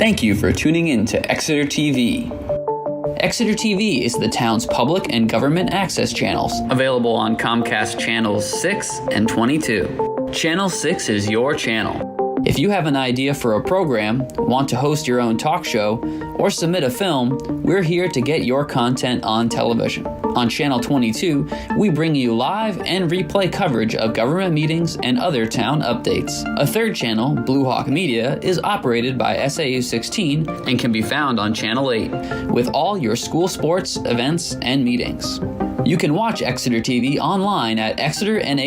Thank you for tuning in to Exeter TV. Exeter TV is the town's public and government access channels, available on Comcast Channels 6 and 22. Channel 6 is your channel. If you have an idea for a program, want to host your own talk show, or submit a film, we're here to get your content on television. On Channel 22, we bring you live and replay coverage of government meetings and other town updates. A third channel, Blue Hawk Media, is operated by SAU 16 and can be found on Channel 8, with all your school sports, events, and meetings. You can watch Exeter TV online at exeternh.tv,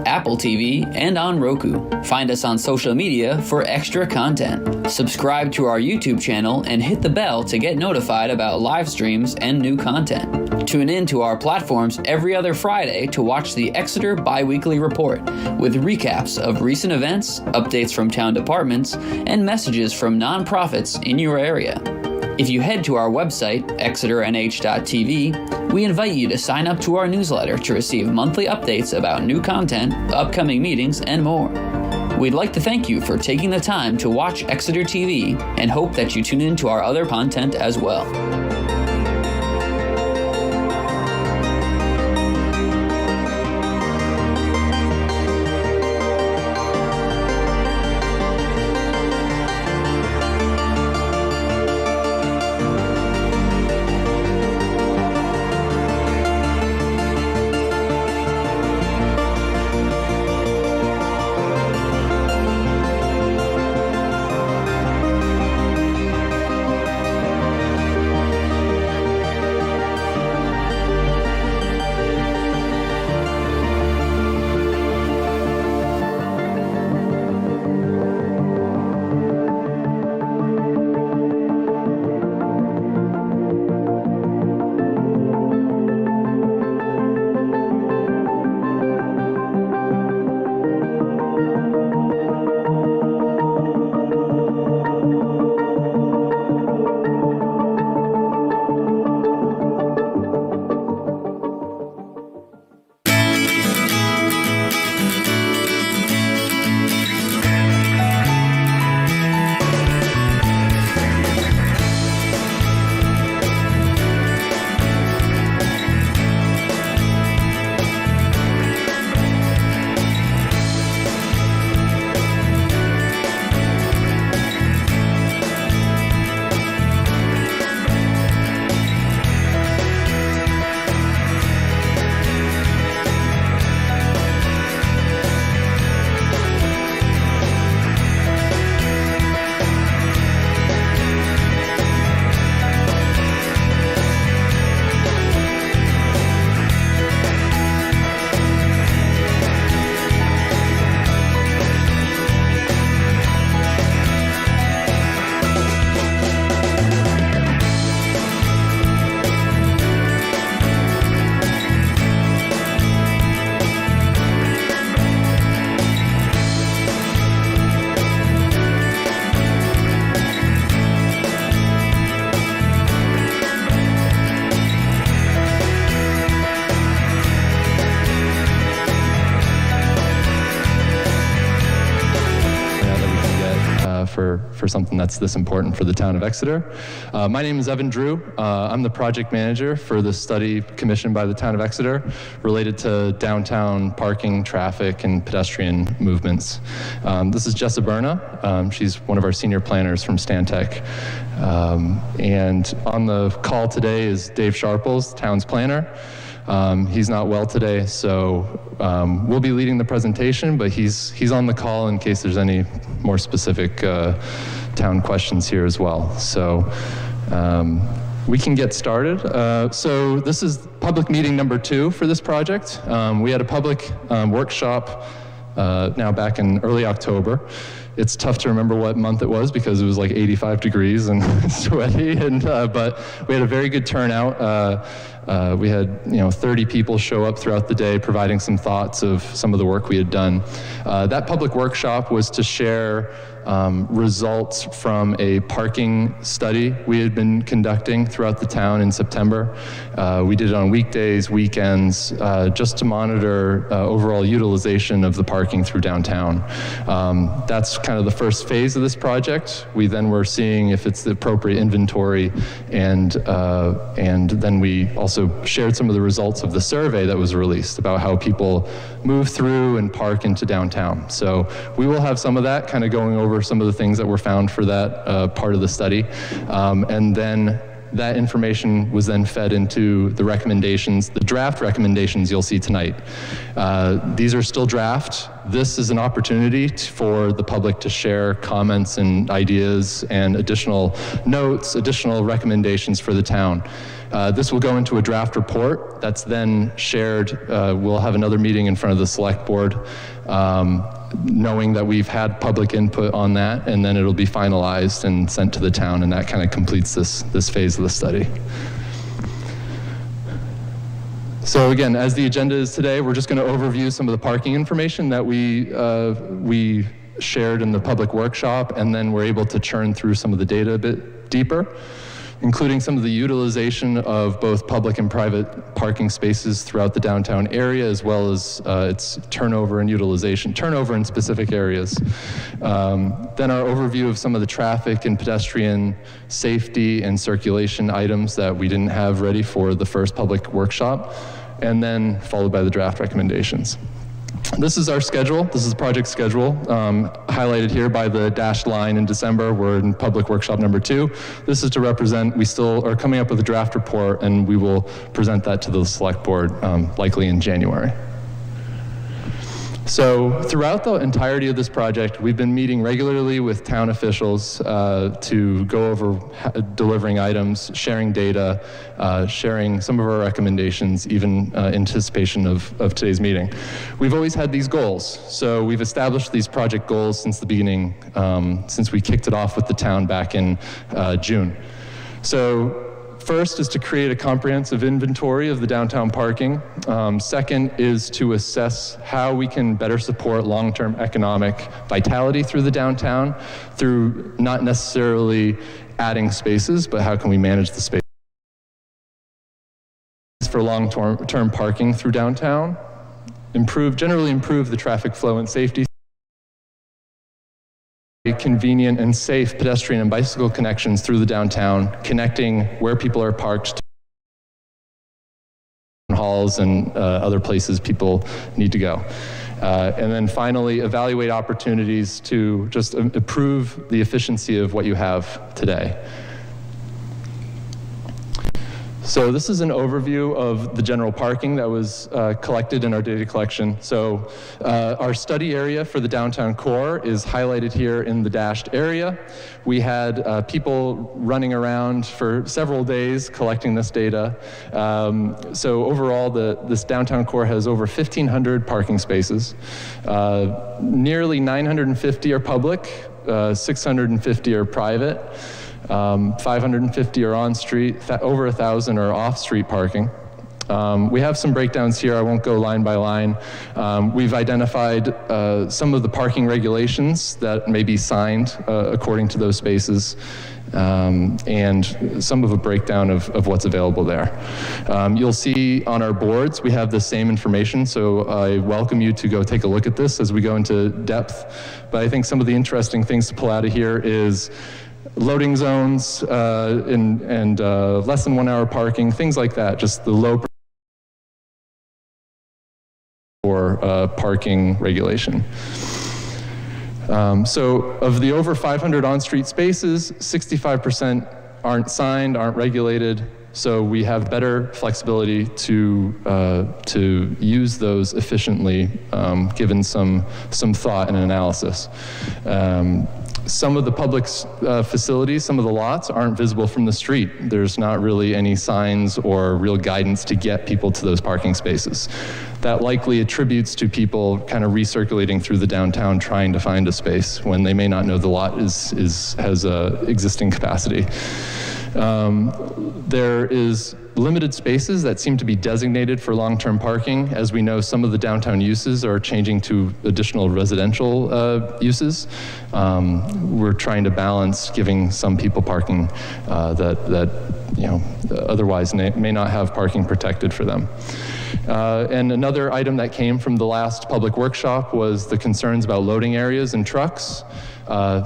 Apple TV, and on Roku. Find us on social media for extra content. Subscribe to our YouTube channel and hit the bell to get notified about live streams and new content. Tune in to our platforms every other Friday to watch the Exeter Bi-Weekly Report with recaps of recent events, updates from town departments, and messages from nonprofits in your area. If you head to our website, exeternh.tv, we invite you to sign up to our newsletter to receive monthly updates about new content, upcoming meetings, and more. We'd like to thank you for taking the time to watch Exeter TV and hope that you tune in to our other content as well. For something that's this important for the town of Exeter. My name is Evan Drew. I'm the project manager for the study commissioned by the town of Exeter related to downtown parking, traffic, and pedestrian movements. This is Jessa Berna. She's one of our senior planners from Stantec. And on the call today is Dave Sharples, town's planner. He's not well today, so we'll be leading the presentation, but he's on the call in case there's any more specific town questions here as well. So we can get started. So this is public meeting number 2 for this project. We had a public workshop now back in early October. It's tough to remember what month it was because it was like 85 degrees and sweaty, but we had a very good turnout. We had 30 people show up throughout the day providing some thoughts of some of the work we had done. That public workshop was to share results from a parking study we had been conducting throughout the town in September. We did it on weekdays, weekends, just to monitor overall utilization of the parking through downtown. That's kind of the first phase of this project. We then were seeing if it's the appropriate inventory, and then we also shared some of the results of the survey that was released about how people move through and park into downtown. So we will have some of that kind of going over some of the things that were found for that part of the study. And then that information was then fed into the recommendations, the draft recommendations you'll see tonight. These are still draft. This is an opportunity for the public to share comments and ideas and additional notes, additional recommendations for the town. This will go into a draft report that's then shared. We'll have another meeting in front of the select board, knowing that we've had public input on that, and then it'll be finalized and sent to the town, and that kind of completes this phase of the study. So again, as the agenda is today, we're just going to overview some of the parking information that we shared in the public workshop, and then we're able to churn through some of the data a bit deeper, including some of the utilization of both public and private parking spaces throughout the downtown area, as well as its turnover and utilization, turnover in specific areas. Then our overview of some of the traffic and pedestrian safety and circulation items that we didn't have ready for the first public workshop, and then followed by the draft recommendations. This is our schedule. This is the project schedule, highlighted here by the dashed line in December. We're in public workshop number 2. This is to represent, we still are coming up with a draft report, and we will present that to the select board likely in January. So throughout the entirety of this project, we've been meeting regularly with town officials to go over delivering items, sharing data, sharing some of our recommendations, even in anticipation of today's meeting. We've always had these goals. So we've established these project goals since the beginning, since we kicked it off with the town back in June. So first is to create a comprehensive inventory of the downtown parking. Second is to assess how we can better support long-term economic vitality through the downtown, through not necessarily adding spaces, but how can we manage the space for long-term parking through downtown, generally improve the traffic flow and safety, convenient and safe pedestrian and bicycle connections through the downtown, connecting where people are parked to halls and other places people need to go. And then finally, evaluate opportunities to just improve the efficiency of what you have today. So this is an overview of the general parking that was collected in our data collection. So our study area for the downtown core is highlighted here in the dashed area. We had people running around for several days collecting this data. So overall, this downtown core has over 1,500 parking spaces. Nearly 950 are public, 650 are private. 550 are on street, over 1,000 are off street parking. We have some breakdowns here. I won't go line by line. We've identified some of the parking regulations that may be signed according to those spaces, and some of a breakdown of what's available there. You'll see on our boards we have the same information, so I welcome you to go take a look at this as we go into depth. But I think some of the interesting things to pull out of here is loading zones and less than 1 hour parking, things like that, just the low for parking regulation. So of the over 500 on-street spaces, 65% aren't signed, aren't regulated, so we have better flexibility to use those efficiently, given some thought and analysis. Some of the public facilities, some of the lots aren't visible from the street. There's not really any signs or real guidance to get people to those parking spaces. That likely attributes to people kind of recirculating through the downtown trying to find a space when they may not know the lot has existing capacity. There is limited spaces that seem to be designated for long-term parking. As we know, some of the downtown uses are changing to additional residential uses. We're trying to balance giving some people parking that otherwise may not have parking protected for them. And another item that came from the last public workshop was the concerns about loading areas and trucks,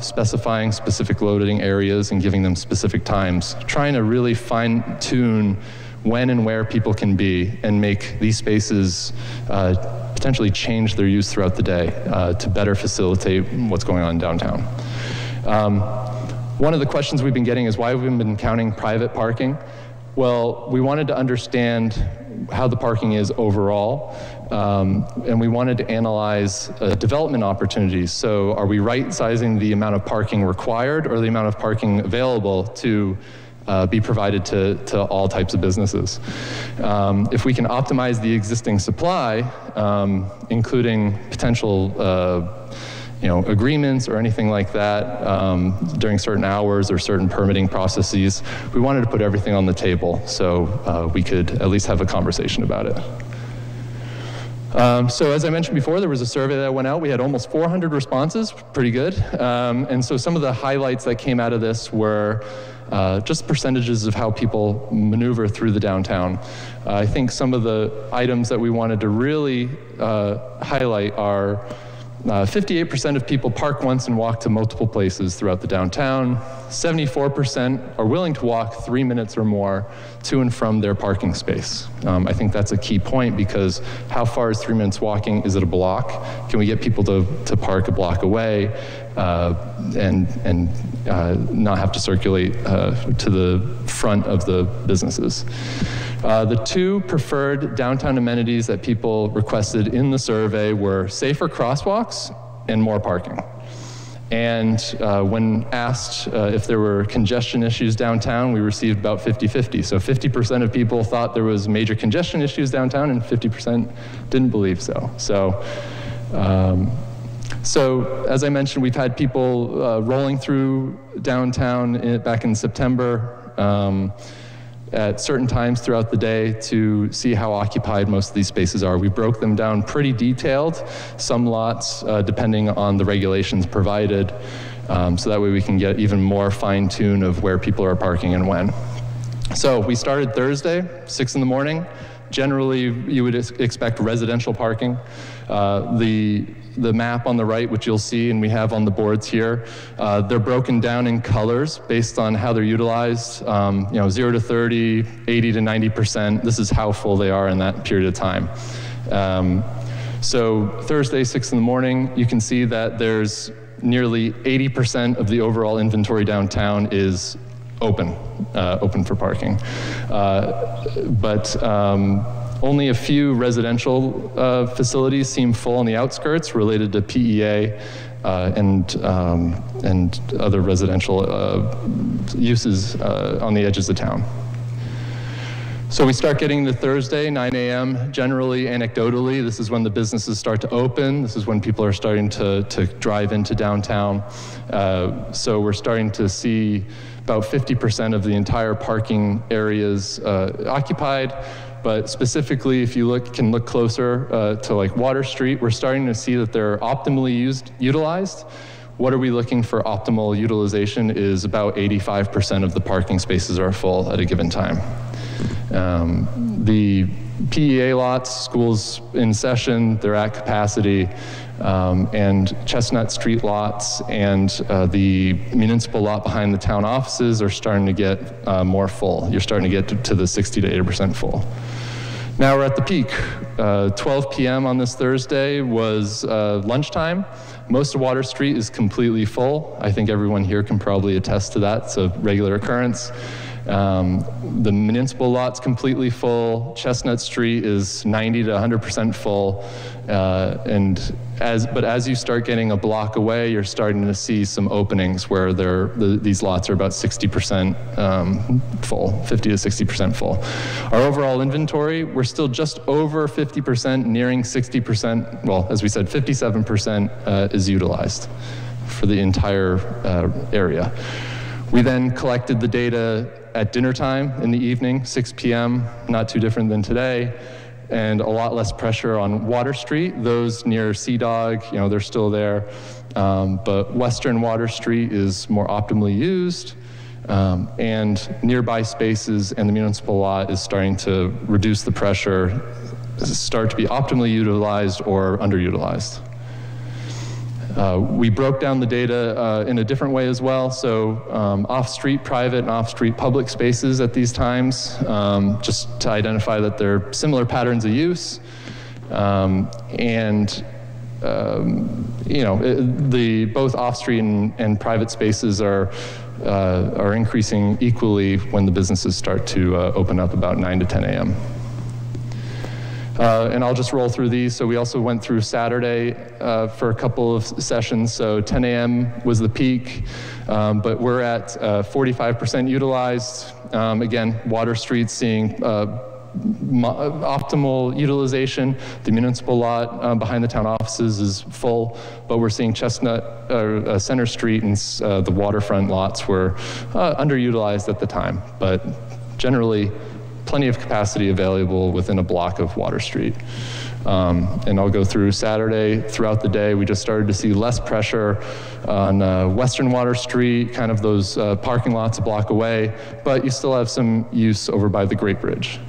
specifying specific loading areas and giving them specific times, trying to really fine-tune when and where people can be and make these spaces potentially change their use throughout the day to better facilitate what's going on downtown. One of the questions we've been getting is why have we been counting private parking? Well, we wanted to understand how the parking is overall, and we wanted to analyze development opportunities. So are we right-sizing the amount of parking required or the amount of parking available to be provided to all types of businesses? If we can optimize the existing supply, including potential agreements or anything like that during certain hours or certain permitting processes, we wanted to put everything on the table so we could at least have a conversation about it. So as I mentioned before, there was a survey that went out. We had almost 400 responses, pretty good. And so some of the highlights that came out of this were just percentages of how people maneuver through the downtown. I think some of the items that we wanted to really highlight are 58% of people park once and walk to multiple places throughout the downtown. 74% are willing to walk 3 minutes or more to and from their parking space. I think that's a key point because how far is 3 minutes walking? Is it a block? Can we get people to park a block away and not have to circulate to the front of the businesses? The two preferred downtown amenities that people requested in the survey were safer crosswalks and more parking. And when asked if there were congestion issues downtown, we received about 50-50. So 50% of people thought there was major congestion issues downtown and 50% didn't believe so. So as I mentioned, we've had people rolling through downtown back in September at certain times throughout the day to see how occupied most of these spaces are. We broke them down pretty detailed, some lots depending on the regulations provided, so that way we can get even more fine-tune of where people are parking and when. So we started Thursday, 6 in the morning. Generally, you would expect residential parking. The map on the right, which you'll see and we have on the boards here, they're broken down in colors based on how they're utilized. 0 to 30, 80 to 90%. This is how full they are in that period of time. So Thursday, 6 in the morning, you can see that there's nearly 80% of the overall inventory downtown is open for parking. Only a few residential facilities seem full on the outskirts related to PEA and other residential uses on the edges of town. So we start getting to Thursday, 9 a.m. Generally, anecdotally, this is when the businesses start to open. This is when people are starting to drive into downtown. So we're starting to see about 50% of the entire parking areas occupied. But specifically, if you can look closer to like Water Street, we're starting to see that they're optimally utilized. What are we looking for optimal utilization is about 85% of the parking spaces are full at a given time. The PEA lots, schools in session, they're at capacity, and Chestnut Street lots and the municipal lot behind the town offices are starting to get more full. You're starting to get to the 60 to 80% full. Now we're at the peak. 12 p.m. on this Thursday was lunchtime. Most of Water Street is completely full. I think everyone here can probably attest to that. It's a regular occurrence. The municipal lot's completely full. Chestnut Street is 90 to 100% full. But as you start getting a block away, you're starting to see some openings where these lots are about 60% full, 50 to 60% full. Our overall inventory, we're still just over 50%, nearing 60%. Well, as we said, 57% is utilized for the entire area. We then collected the data at dinner time in the evening, 6 p.m., not too different than today, and a lot less pressure on Water Street. Those near Sea Dog, they're still there, but Western Water Street is more optimally used, and nearby spaces and the municipal lot is starting to reduce the pressure, start to be optimally utilized or underutilized. We broke down the data in a different way as well. So off-street private and off-street public spaces at these times, just to identify that they're similar patterns of use. Both off-street and private spaces are increasing equally when the businesses start to open up about 9 to 10 a.m. And I'll just roll through these. So we also went through Saturday for a couple of sessions. So 10 a.m. was the peak, but we're at 45% utilized. Again, Water Street seeing optimal utilization. The municipal lot behind the town offices is full, but we're seeing Center Street and the waterfront lots were underutilized at the time, but generally plenty of capacity available within a block of Water Street. And I'll go through Saturday. Throughout the day, we just started to see less pressure on Western Water Street, kind of those parking lots a block away, but you still have some use over by the Great Bridge.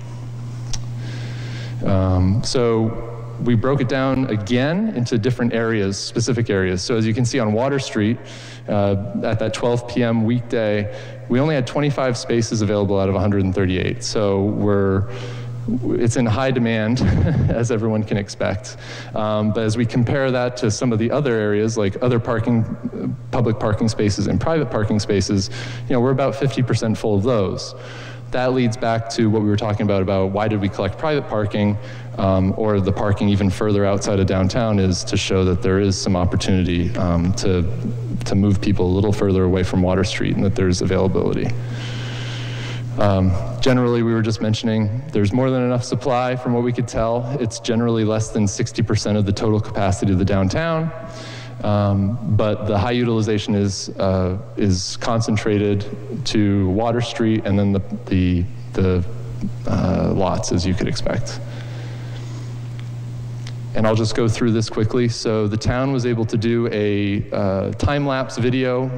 So we broke it down again into different areas, specific areas. So as you can see on Water Street, at that 12 p.m. weekday, we only had 25 spaces available out of 138. So it's in high demand, as everyone can expect. But as we compare that to some of the other areas, like other public parking spaces and private parking spaces, we're about 50% full of those. That leads back to what we were talking about why did we collect private parking, or the parking even further outside of downtown, is to show that there is some opportunity to move people a little further away from Water Street and that there's availability. Generally, we were just mentioning there's more than enough supply from what we could tell. It's generally less than 60% of the total capacity of the downtown. But the high utilization is concentrated to Water Street and then the lots, as you could expect. And I'll just go through this quickly. So the town was able to do a time-lapse video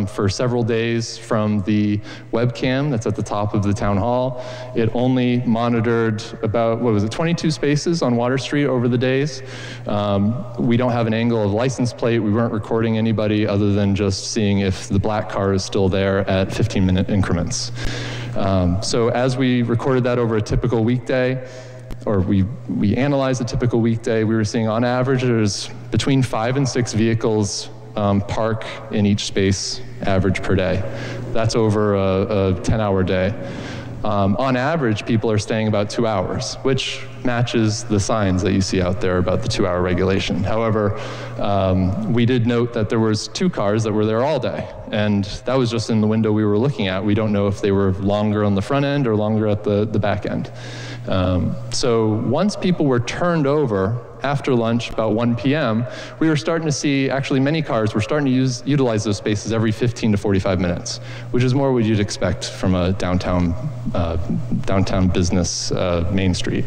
for several days from the webcam that's at the top of the town hall. It only monitored about, 22 spaces on Water Street over the days. We don't have an angle of license plate. We weren't recording anybody other than just seeing if the black car is still there at 15-minute increments. So as we recorded that over a typical weekday, or we analyzed a typical weekday, we were seeing on average there's between 5 and 6 vehicles park in each space average per day. That's over a 10-hour day. On average, people are staying about 2 hours, which matches the signs that you see out there about the 2-hour regulation. However, we did note that there was 2 cars that were there all day, and that was just in the window we were looking at. We don't know if they were longer on the front end or longer at the back end. So once people were turned over after lunch, about 1 p.m., we were starting to see, actually many cars were starting to utilize those spaces every 15 to 45 minutes, which is more what you'd expect from a downtown business main street.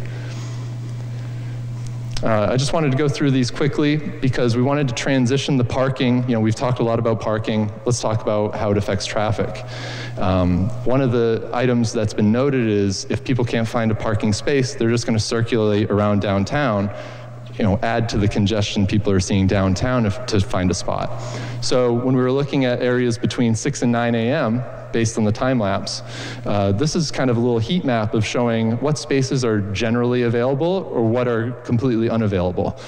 I just wanted to go through these quickly because we wanted to transition the parking. We've talked a lot about parking. Let's talk about how it affects traffic. One of the items that's been noted is if people can't find a parking space, they're just going to circulate around downtown, add to the congestion people are seeing downtown to find a spot. So when we were looking at areas between 6 and 9 a.m., based on the time lapse, this is kind of a little heat map of showing what spaces are generally available or what are completely unavailable.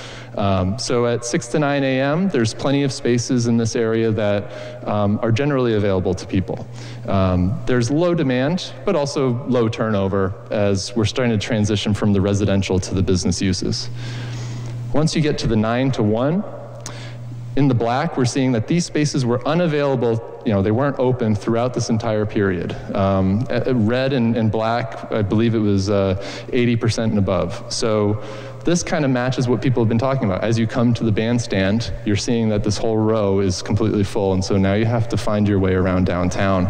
So at 6 to 9 a.m., there's plenty of spaces in this area that are generally available to people. There's low demand, but also low turnover as we're starting to transition from the residential to the business uses. Once you get to the 9 to 1, in the black, we're seeing that these spaces were unavailable. They weren't open throughout this entire period. Red and black, I believe it was 80% and above. So this kind of matches what people have been talking about. As you come to the bandstand, you're seeing that this whole row is completely full, and so now you have to find your way around downtown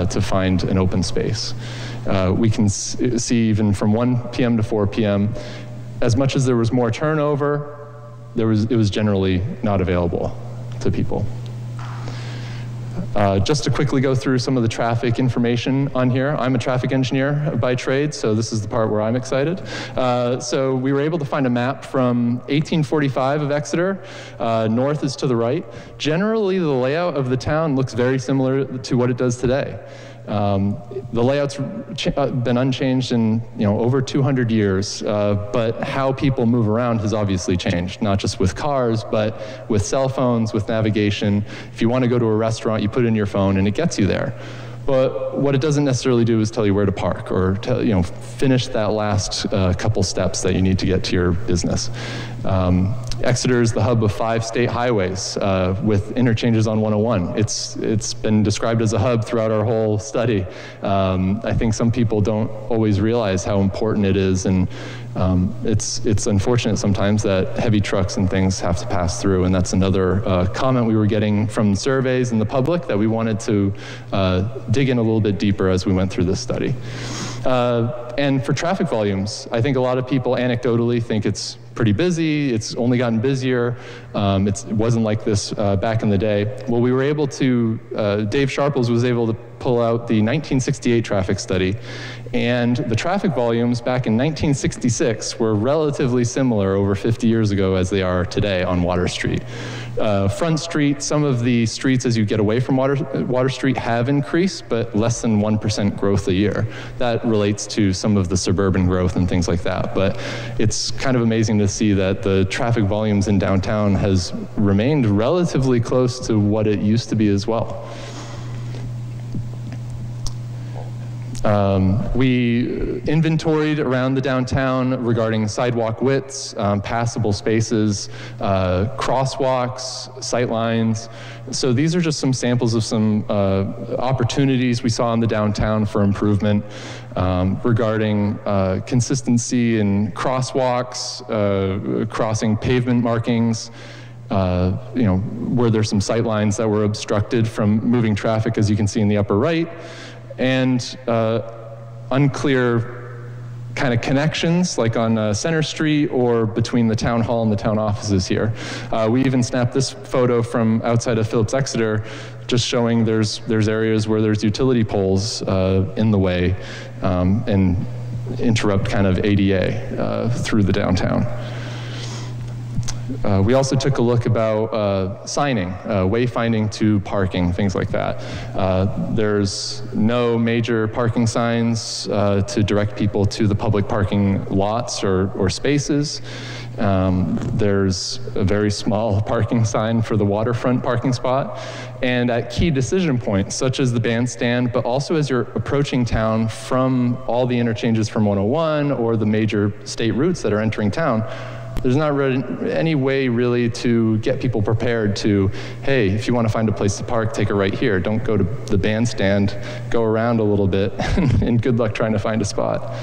to find an open space. We can see even from 1 p.m. to 4 p.m., as much as there was more turnover, it was generally not available to people. Just to quickly go through some of the traffic information on here. I'm a traffic engineer by trade, so this is the part where I'm excited. So we were able to find a map from 1845 of Exeter. North is to the right. Generally, the layout of the town looks very similar to what it does today. The layout's been unchanged in over 200 years, but how people move around has obviously changed, not just with cars, but with cell phones, with navigation. If you want to go to a restaurant, you put in your phone and it gets you there. But what it doesn't necessarily do is tell you where to park or finish that last couple steps that you need to get to your business. Exeter is the hub of 5 state highways with interchanges on 101. It's been described as a hub throughout our whole study. I think some people don't always realize how important it is, and it's unfortunate sometimes that heavy trucks and things have to pass through, and that's another comment we were getting from surveys and the public that we wanted to dig in a little bit deeper as we went through this study. And for traffic volumes, I think a lot of people anecdotally think it's pretty busy. It's only gotten busier. It wasn't like this back in the day. Well, we were able to, Dave Sharples was able to pull out the 1968 traffic study, and the traffic volumes back in 1966 were relatively similar over 50 years ago as they are today on Water Street. Front Street, some of the streets as you get away from Water Street have increased, but less than 1% growth a year. That relates to some of the suburban growth and things like that. But it's kind of amazing to see that the traffic volumes in downtown has remained relatively close to what it used to be as well. We inventoried around the downtown regarding sidewalk widths, passable spaces, crosswalks, sightlines. So these are just some samples of some opportunities we saw in the downtown for improvement regarding consistency in crosswalks, crossing pavement markings. Were there some sightlines that were obstructed from moving traffic, as you can see in the upper right, and unclear kind of connections, like on Center Street or between the town hall and the town offices here. We even snapped this photo from outside of Phillips Exeter, just showing there's areas where there's utility poles in the way and interrupt kind of ADA through the downtown. We also took a look about signing, wayfinding to parking, things like that. There's no major parking signs to direct people to the public parking lots or spaces. There's a very small parking sign for the waterfront parking spot. And at key decision points, such as the bandstand, but also as you're approaching town from all the interchanges from 101 or the major state routes that are entering town, there's not really any way really to get people prepared to, hey, if you want to find a place to park, take a right here. Don't go to the bandstand, go around a little bit, and good luck trying to find a spot.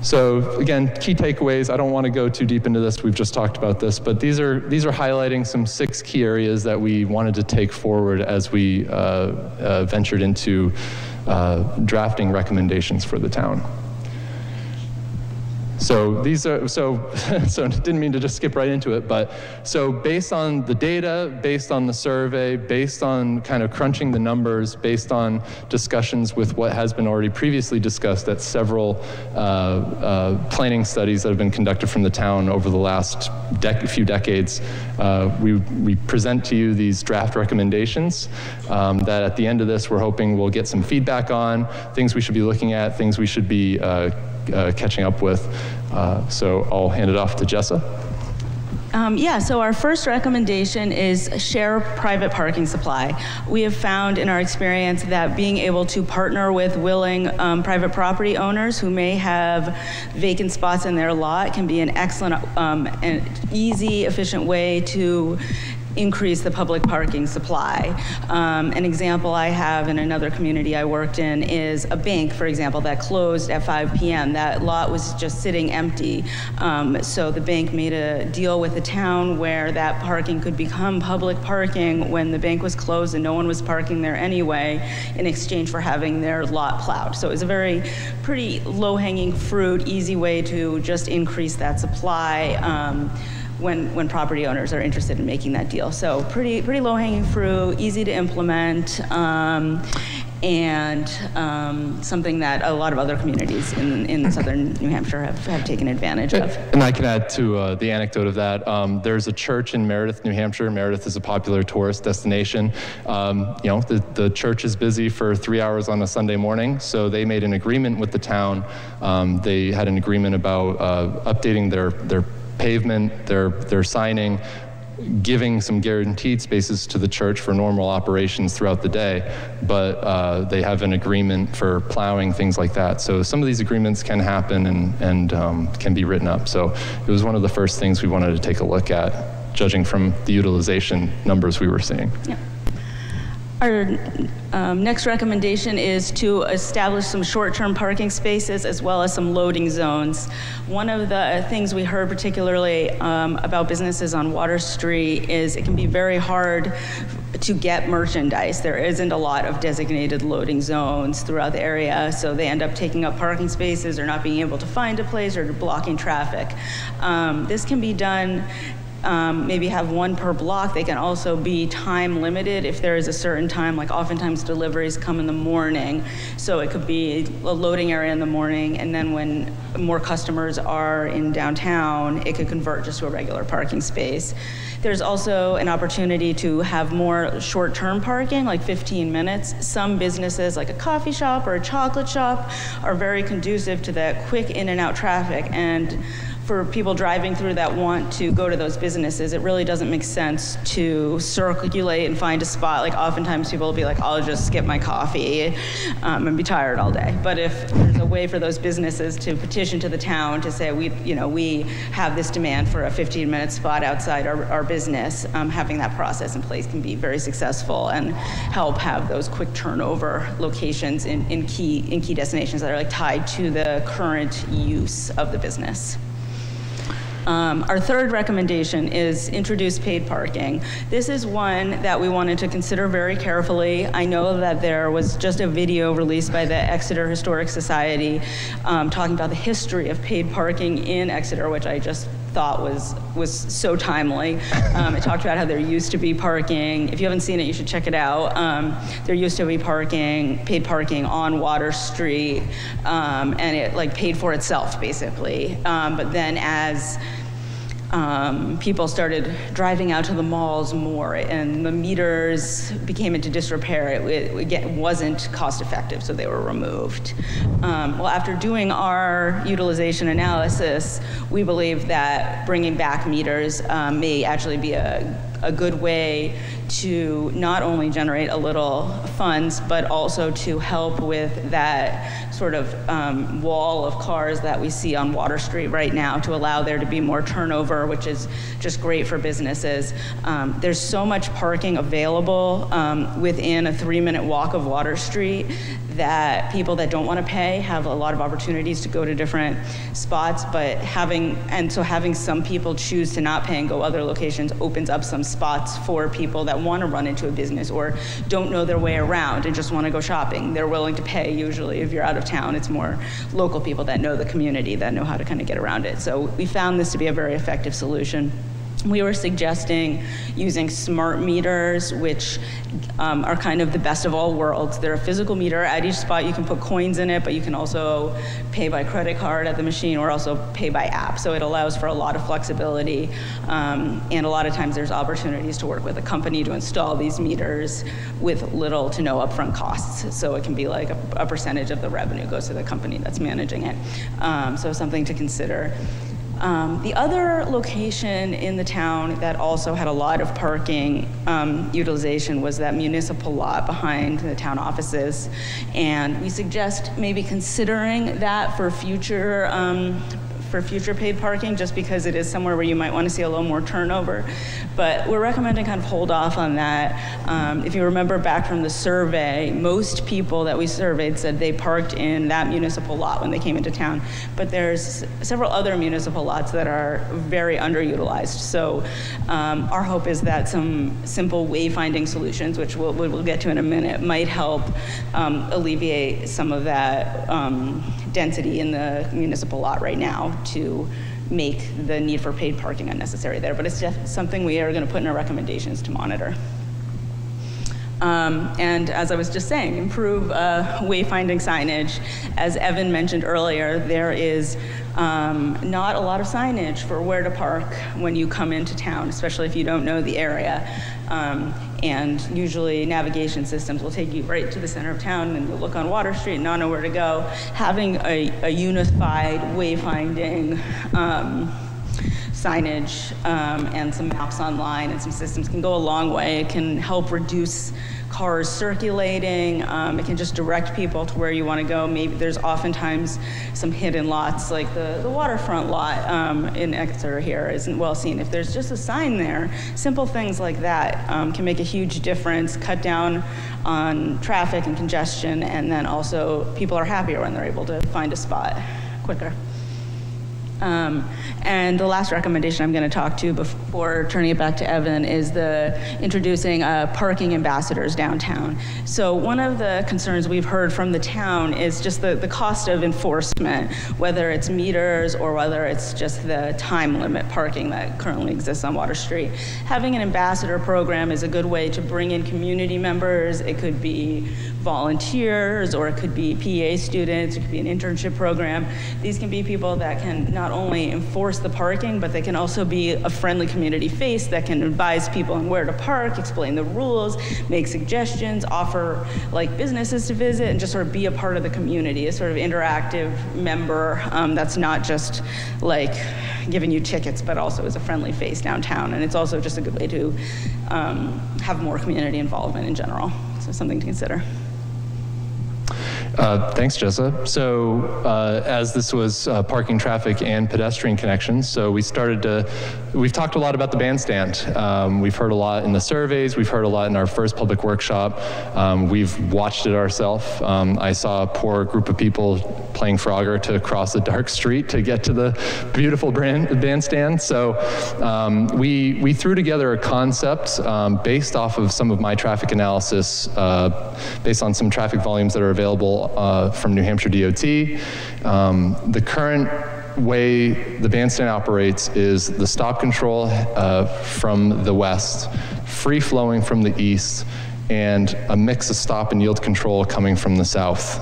So again, key takeaways. I don't want to go too deep into this. We've just talked about this, but these are highlighting some 6 key areas that we wanted to take forward as we ventured into drafting recommendations for the town. So these are, so didn't mean to just skip right into it, but so based on the data, based on the survey, based on kind of crunching the numbers, based on discussions with what has been already previously discussed at several planning studies that have been conducted from the town over the last few decades, we present to you these draft recommendations that at the end of this, we're hoping we'll get some feedback on, things we should be looking at, things we should be catching up with. So I'll hand it off to Jessa. So our first recommendation is share private parking supply. We have found in our experience that being able to partner with willing private property owners who may have vacant spots in their lot can be an excellent and easy, efficient way to increase the public parking supply. An example I have in another community I worked in is a bank, for example, that closed at 5 p.m. That lot was just sitting empty. So the bank made a deal with the town where that parking could become public parking when the bank was closed and no one was parking there anyway, in exchange for having their lot plowed. So it was a pretty low-hanging fruit, easy way to just increase that supply when property owners are interested in making that deal. So pretty low-hanging fruit, easy to implement, and something that a lot of other communities in southern New Hampshire have taken advantage of. And I can add to the anecdote of that. There's a church in Meredith, New Hampshire. Meredith is a popular tourist destination. The church is busy for 3 hours on a Sunday morning, so they made an agreement with the town. They had an agreement about updating their pavement, their signing, giving some guaranteed spaces to the church for normal operations throughout the day, but they have an agreement for plowing, things like that. So some of these agreements can happen and can be written up. So it was one of the first things we wanted to take a look at, judging from the utilization numbers we were seeing. Yeah. Our next recommendation is to establish some short-term parking spaces as well as some loading zones. One of the things we heard particularly about businesses on Water Street is it can be very hard to get merchandise. There isn't a lot of designated loading zones throughout the area, so they end up taking up parking spaces or not being able to find a place or blocking traffic. This can be done maybe have one per block. They can also be time limited if there is a certain time, like oftentimes deliveries come in the morning. So it could be a loading area in the morning, and then when more customers are in downtown, it could convert just to a regular parking space. There's also an opportunity to have more short-term parking, like 15 minutes. Some businesses, like a coffee shop or a chocolate shop, are very conducive to that quick in and out traffic. And for people driving through that want to go to those businesses, it really doesn't make sense to circulate and find a spot. Like oftentimes people will be like, I'll just skip my coffee and be tired all day. But if there's a way for those businesses to petition to the town to say, we have this demand for a 15-minute spot outside our business, having that process in place can be very successful and help have those quick turnover locations in key destinations that are like tied to the current use of the business. Our third recommendation is introduce paid parking. This is one that we wanted to consider very carefully. I know that there was just a video released by the Exeter Historic Society talking about the history of paid parking in Exeter, which I just thought was so timely. It talked about how there used to be parking. If you haven't seen it, you should check it out. There used to be paid parking on Water Street, and it like paid for itself basically. But then as people started driving out to the malls more and the meters became into disrepair, it wasn't cost effective, so they were removed. Well, after doing our utilization analysis, we believe that bringing back meters may actually be a good way to not only generate a little funds, but also to help with that sort of wall of cars that we see on Water Street right now, to allow there to be more turnover, which is just great for businesses. There's so much parking available within a 3-minute walk of Water Street that people that don't want to pay have a lot of opportunities to go to different spots, but having some people choose to not pay and go other locations opens up some spots for people that want to run into a business or don't know their way around and just want to go shopping. They're willing to pay usually. If you're out of town, it's more local people that know the community, that know how to kind of get around it. So we found this to be a very effective solution. We were suggesting using smart meters, which are kind of the best of all worlds. They're a physical meter. At each spot, you can put coins in it, but you can also pay by credit card at the machine or also pay by app. So it allows for a lot of flexibility. And a lot of times there's opportunities to work with a company to install these meters with little to no upfront costs. So it can be like a percentage of the revenue goes to the company that's managing it. So something to consider. The other location in the town that also had a lot of parking utilization was that municipal lot behind the town offices. And we suggest maybe considering that for future for future paid parking, just because it is somewhere where you might want to see a little more turnover. But we're recommending kind of hold off on that. If you remember back from the survey, most people that we surveyed said they parked in that municipal lot when they came into town. But there's several other municipal lots that are very underutilized. So our hope is that some simple wayfinding solutions, which we'll get to in a minute, might help alleviate some of that density in the municipal lot right now to make the need for paid parking unnecessary there. But it's just something we are going to put in our recommendations to monitor. And as I was just saying, improve wayfinding signage. As Evan mentioned earlier, there is not a lot of signage for where to park when you come into town, especially if you don't know the area. And usually navigation systems will take you right to the center of town, and you'll look on Water Street and not know where to go. Having a unified wayfinding signage and some maps online and some systems can go a long way. It can help reduce cars circulating. It can just direct people to where you want to go. Maybe there's oftentimes some hidden lots, like the waterfront lot in Exeter here isn't well seen. If there's just a sign there, simple things like that can make a huge difference, cut down on traffic and congestion, and then also people are happier when they're able to find a spot quicker. And the last recommendation I'm going to talk to before turning it back to Evan is introducing parking ambassadors downtown. So one of the concerns we've heard from the town is just the cost of enforcement, whether it's meters or whether it's just the time limit parking that currently exists on Water Street. Having an ambassador program is a good way to bring in community members. It could be volunteers, or it could be PA students, it could be an internship program. These can be people that can not only enforce the parking, but they can also be a friendly community face that can advise people on where to park, explain the rules, make suggestions, offer like businesses to visit, and just sort of be a part of the community, a sort of interactive member that's not just like giving you tickets, but also is a friendly face downtown. And it's also just a good way to have more community involvement in general. So something to consider. Thanks, Jessa. So as this was parking, traffic, and pedestrian connections, so we've talked a lot about the bandstand. We've heard a lot in the surveys. We've heard a lot in our first public workshop. We've watched it ourselves. I saw a poor group of people playing Frogger to cross a dark street to get to the beautiful bandstand. So we threw together a concept based off of some of my traffic analysis, based on some traffic volumes that are available from New Hampshire DOT. The current way the bandstand operates is the stop control from the west, free flowing from the east, and a mix of stop and yield control coming from the south.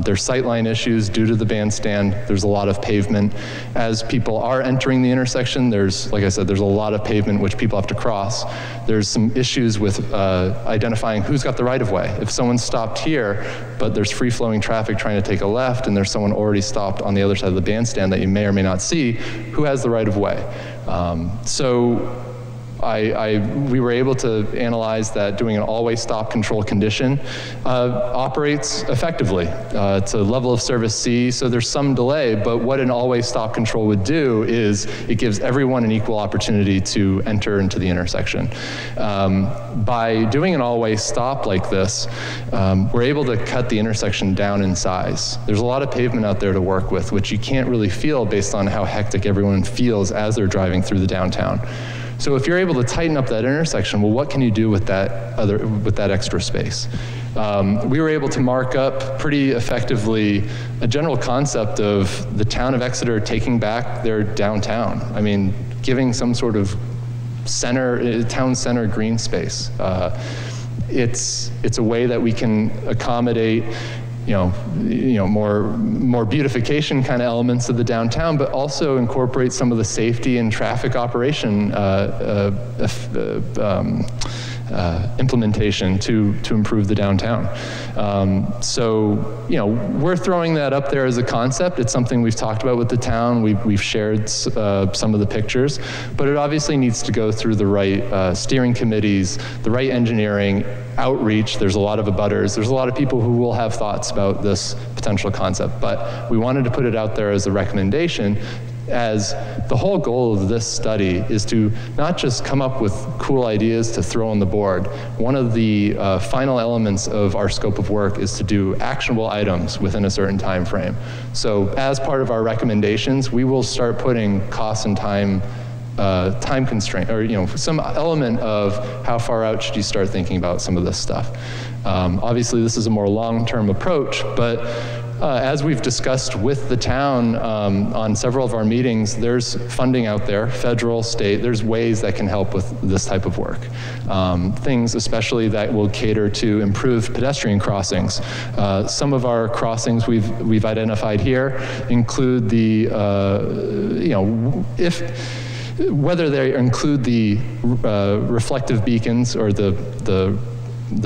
There's sightline issues due to the bandstand. There's a lot of pavement. As people are entering the intersection, like I said, there's a lot of pavement which people have to cross. There's some issues with identifying who's got the right of way. If someone's stopped here, but there's free flowing traffic trying to take a left, and there's someone already stopped on the other side of the bandstand that you may or may not see, who has the right of way? We were able to analyze that doing an always stop control condition operates effectively. It's a level of service C, so there's some delay, but what an always stop control would do is it gives everyone an equal opportunity to enter into the intersection. By doing an always stop like this, we're able to cut the intersection down in size. There's a lot of pavement out there to work with, which you can't really feel based on how hectic everyone feels as they're driving through the downtown. So if you're able to tighten up that intersection, well, what can you do with that extra space? We were able to mark up pretty effectively a general concept of the town of Exeter taking back their downtown. I mean, giving some sort of town center green space. It's a way that we can accommodate more beautification kind of elements of the downtown, but also incorporate some of the safety and traffic operation implementation to improve the downtown. We're throwing that up there as a concept. It's something we've talked about with the town. We've shared some of the pictures, but it obviously needs to go through the right steering committees, the right engineering, outreach. There's a lot of abutters. There's a lot of people who will have thoughts about this potential concept, but we wanted to put it out there as a recommendation as the whole goal of this study is to not just come up with cool ideas to throw on the board. One of the final elements of our scope of work is to do actionable items within a certain time frame. So as part of our recommendations, we will start putting cost and time constraint, or some element of how far out should you start thinking about some of this stuff. Obviously, this is a more long-term approach, but as we've discussed with the town on several of our meetings, there's funding out there, federal, state, there's ways that can help with this type of work. Things especially that will cater to improved pedestrian crossings. Some of our crossings we've identified here include the, whether they include the reflective beacons or the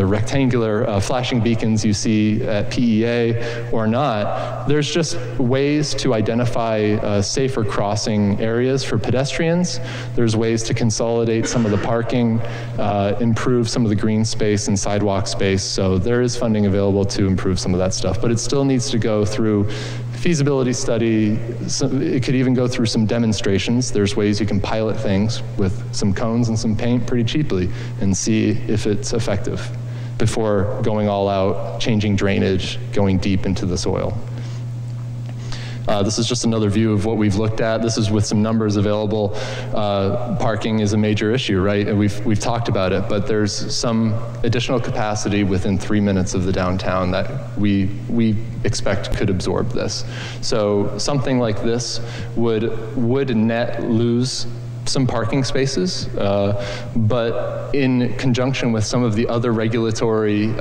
rectangular flashing beacons you see at PEA or not, there's just ways to identify safer crossing areas for pedestrians. There's ways to consolidate some of the parking, improve some of the green space and sidewalk space. So there is funding available to improve some of that stuff, but it still needs to go through feasibility study. It could even go through some demonstrations. There's ways you can pilot things with some cones and some paint pretty cheaply and see if it's effective before going all out, changing drainage, going deep into the soil. This is just another view of what we've looked at. This is with some numbers available. Parking is a major issue, right? And we've talked about it, but there's some additional capacity within 3 minutes of the downtown that we expect could absorb this. So something like this would net lose some parking spaces, but in conjunction with some of the other regulatory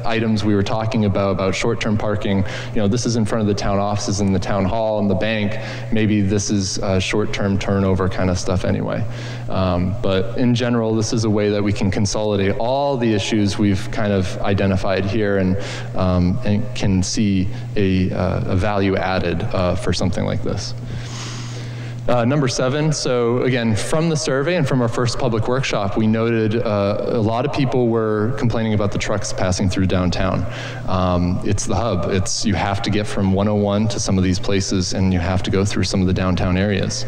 items we were talking about short-term parking, this is in front of the town offices and the town hall and the bank. Maybe this is short-term turnover kind of stuff anyway. But in general, this is a way that we can consolidate all the issues we've kind of identified here and can see a value added for something like this. Number 7, so again, from the survey and from our first public workshop, we noted a lot of people were complaining about the trucks passing through downtown. It's the hub. You have to get from 101 to some of these places, and you have to go through some of the downtown areas.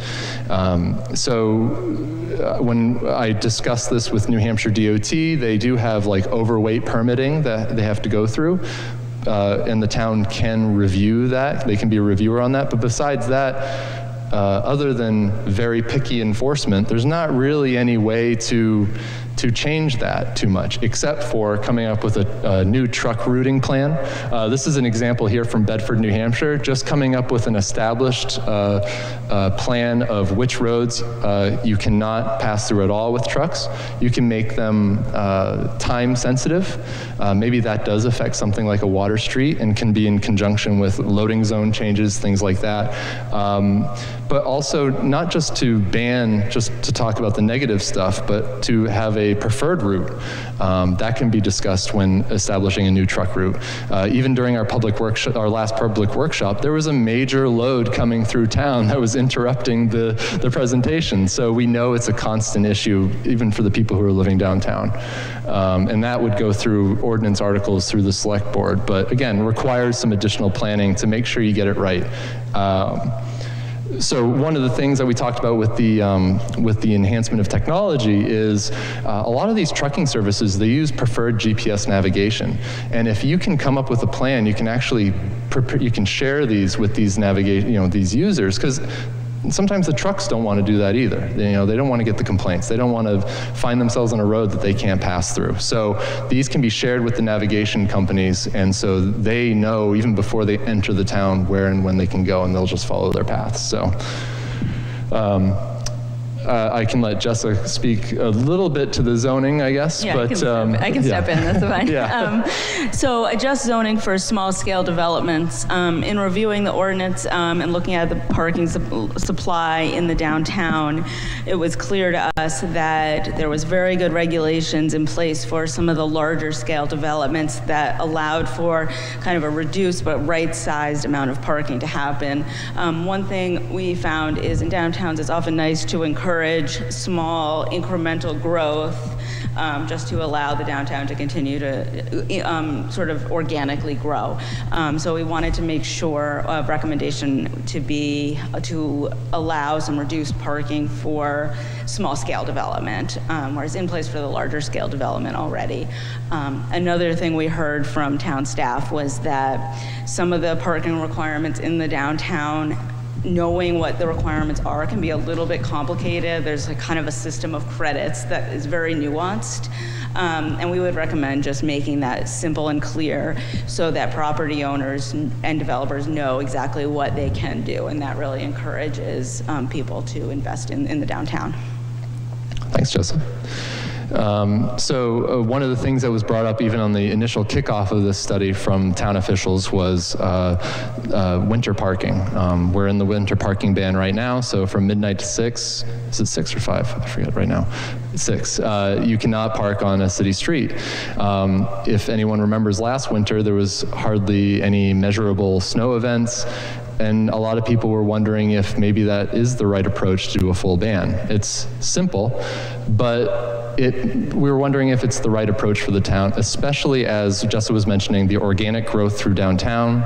When I discussed this with New Hampshire DOT, they do have like overweight permitting that they have to go through. And the town can review that. They can be a reviewer on that. But besides that, other than very picky enforcement, there's not really any way to change that too much, except for coming up with a new truck routing plan. This is an example here from Bedford, New Hampshire, just coming up with an established plan of which roads you cannot pass through at all with trucks. You can make them time sensitive. Maybe that does affect something like a Water Street and can be in conjunction with loading zone changes, things like that. But also not just to ban, just to talk about the negative stuff, but to have a preferred route. That can be discussed when establishing a new truck route. Even during our last public workshop, there was a major load coming through town that was interrupting the presentation. So we know it's a constant issue, even for the people who are living downtown. And that would go through ordinance articles through the select board, but again, requires some additional planning to make sure you get it right. So one of the things that we talked about with the enhancement of technology is a lot of these trucking services, they use preferred GPS navigation. And if you can come up with a plan, you can actually share these with these these users, because sometimes the trucks don't want to do that either. They don't want to get the complaints. They don't want to find themselves on a road that they can't pass through. So these can be shared with the navigation companies, and so they know even before they enter the town where and when they can go, and they'll just follow their paths. So I can let Jessica speak a little bit to the zoning, I guess. Yeah, but I can step in, that's fine. Yeah. So adjust zoning for small scale developments. In reviewing the ordinance and looking at the parking supply in the downtown, it was clear to us that there was very good regulations in place for some of the larger scale developments that allowed for kind of a reduced but right-sized amount of parking to happen. One thing we found is in downtowns, it's often nice to encourage small incremental growth just to allow the downtown to continue to sort of organically grow. So we wanted to make sure a recommendation to be to allow some reduced parking for small scale development, whereas in place for the larger scale development already. Another thing we heard from town staff was that some of the parking requirements in the downtown, knowing what the requirements are, can be a little bit complicated. There's a kind of a system of credits that is very nuanced. And we would recommend just making that simple and clear so that property owners and developers know exactly what they can do. And that really encourages people to invest in the downtown. Thanks, Joseph. So one of the things that was brought up even on the initial kickoff of this study from town officials was winter parking. We're in the winter parking ban right now, so from midnight to 6, is it 6 or 5? I forget right now. 6, you cannot park on a city street. If anyone remembers last winter, there was hardly any measurable snow events, and a lot of people were wondering if maybe that is the right approach to do a full ban. It's simple, but we were wondering if it's the right approach for the town, especially as Jessica was mentioning, the organic growth through downtown.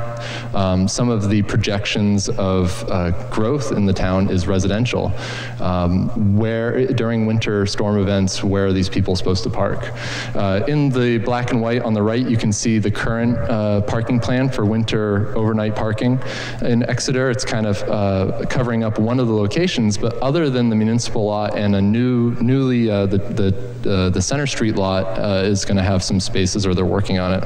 Some of the projections of growth in the town is residential. Where during winter storm events, where are these people supposed to park? In the black and white on the right, you can see the current parking plan for winter overnight parking. In Exeter, it's kind of covering up one of the locations, but other than the municipal lot and a newly the Center Street lot is going to have some spaces, or they're working on it.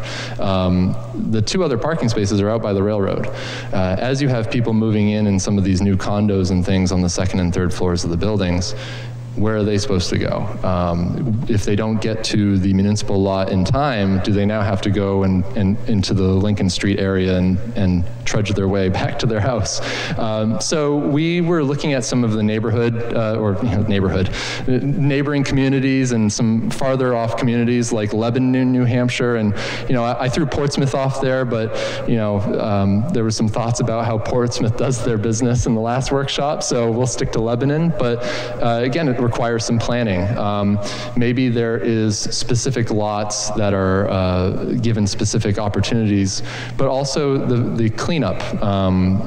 The 2 other parking spaces are out by the railroad. As you have people moving in some of these new condos and things on the 2nd and 3rd floors of the buildings, where are they supposed to go? If they don't get to the municipal lot in time, do they now have to go and into the Lincoln Street area and trudge their way back to their house? So we were looking at some of the neighboring communities and some farther off communities like Lebanon, New Hampshire, and I threw Portsmouth off there, but there were some thoughts about how Portsmouth does their business in the last workshop, so we'll stick to Lebanon. But again, it requires some planning. Maybe there is specific lots that are given specific opportunities, but also the cleanup.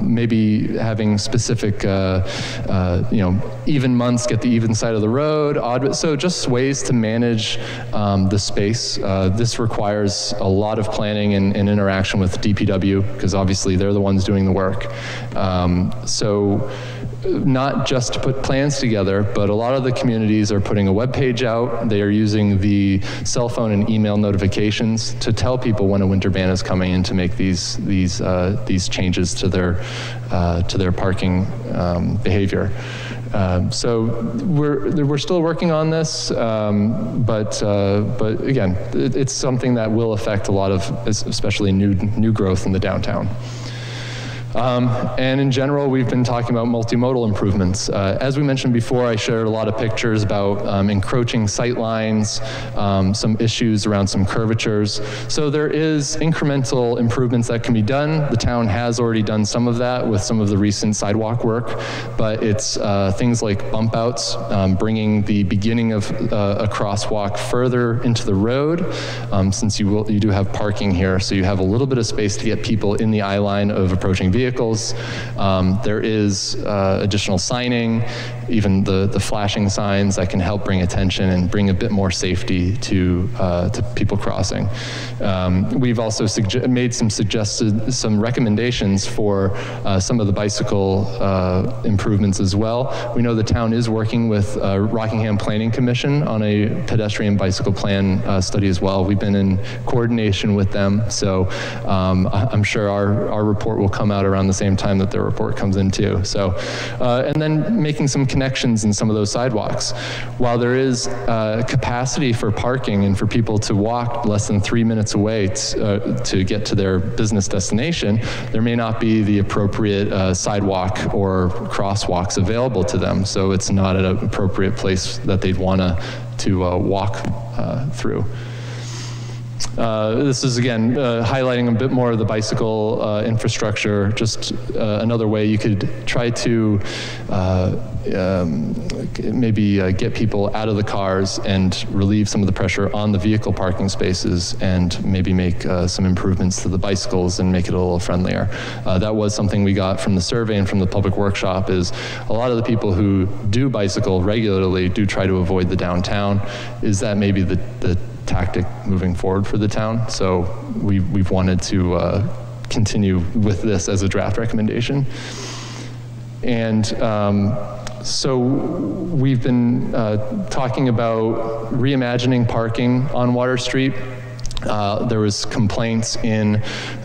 Maybe having specific, even months, get the even side of the road. So just ways to manage the space. This requires a lot of planning and interaction with DPW, because obviously they're the ones doing the work. So not just to put plans together, but a lot of the communities are putting a web page out. They are using the cell phone and email notifications to tell people when a winter ban is coming and to make these changes to their parking behavior. So we're still working on this, but again, it's something that will affect a lot of, especially new growth in the downtown. And in general, we've been talking about multimodal improvements. As we mentioned before, I shared a lot of pictures about encroaching sight lines, some issues around some curvatures. So there is incremental improvements that can be done. The town has already done some of that with some of the recent sidewalk work, but it's things like bump outs, bringing the beginning of a crosswalk further into the road, since you do have parking here, so you have a little bit of space to get people in the eye line of approaching vehicles. There is additional signing, even the flashing signs that can help bring attention and bring a bit more safety to people crossing. We've also made some recommendations for some of the bicycle improvements as well. We know the town is working with Rockingham Planning Commission on a pedestrian bicycle plan study as well. We've been in coordination with them, so I'm sure our report will come out around the same time that their report comes in too. So, and then making some connections in some of those sidewalks. While there is capacity for parking and for people to walk less than 3 minutes away to get to their business destination, there may not be the appropriate sidewalk or crosswalks available to them. So it's not an appropriate place that they'd want to walk through. This is, again, highlighting a bit more of the bicycle infrastructure, just another way you could try to maybe get people out of the cars and relieve some of the pressure on the vehicle parking spaces, and maybe make some improvements to the bicycles and make it a little friendlier. That was something we got from the survey and from the public workshop, is a lot of the people who do bicycle regularly do try to avoid the downtown. Is that maybe the tactic moving forward for the town? So we've wanted to continue with this as a draft recommendation. And so we've been talking about reimagining parking on Water Street. There was complaints in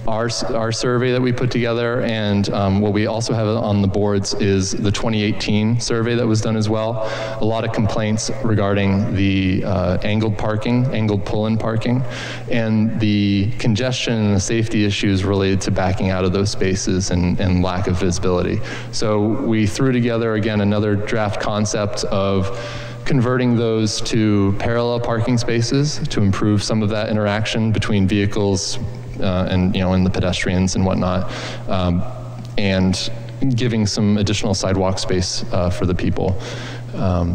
our survey that we put together, and what we also have on the boards is the 2018 survey that was done as well. A lot of complaints regarding the angled pull-in parking, and the congestion and the safety issues related to backing out of those spaces and lack of visibility. So we threw together, again, another draft concept of converting those to parallel parking spaces to improve some of that interaction between vehicles and the pedestrians and whatnot, and giving some additional sidewalk space for the people.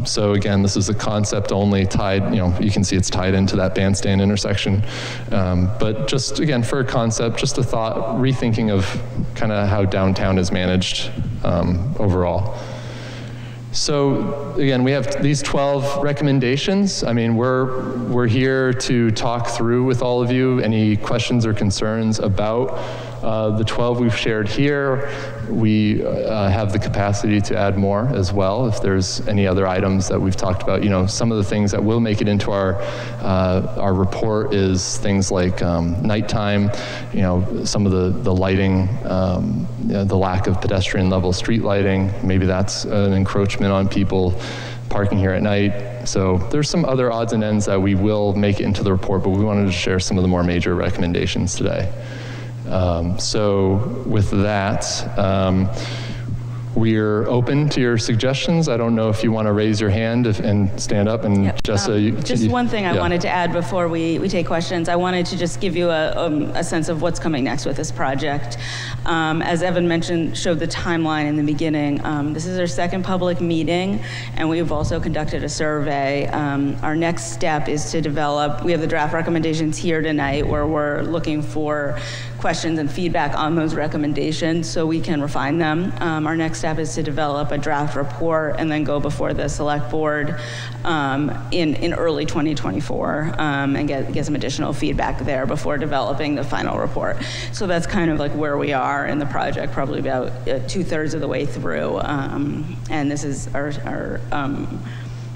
So again, this is a concept only tied, you can see it's tied into that bandstand intersection. But just, again, for a concept, just a thought, rethinking of kind of how downtown is managed overall. So again, we have these 12 recommendations. I mean, we're here to talk through with all of you any questions or concerns about the 12 we've shared here. We have the capacity to add more as well if there's any other items that we've talked about. Some of the things that will make it into our report is things like nighttime, some of the lighting, the lack of pedestrian level street lighting. Maybe that's an encroachment on people parking here at night. So there's some other odds and ends that we will make it into the report, but we wanted to share some of the more major recommendations today. So with that, we're open to your suggestions. I don't know if you want to raise your hand and stand up, and Yep. just one thing I wanted to add before we take questions. I wanted to just give you a sense of what's coming next with this project. As Evan mentioned, showed the timeline in the beginning. This is our second public meeting, and we've also conducted a survey. Our next step is to develop, we have the draft recommendations here tonight, where we're looking for questions and feedback on those recommendations so we can refine them. Our next step is to develop a draft report and then go before the select board in early 2024 and get some additional feedback there before developing the final report. So that's kind of like where we are in the project, probably about 2/3 of the way through. And this is our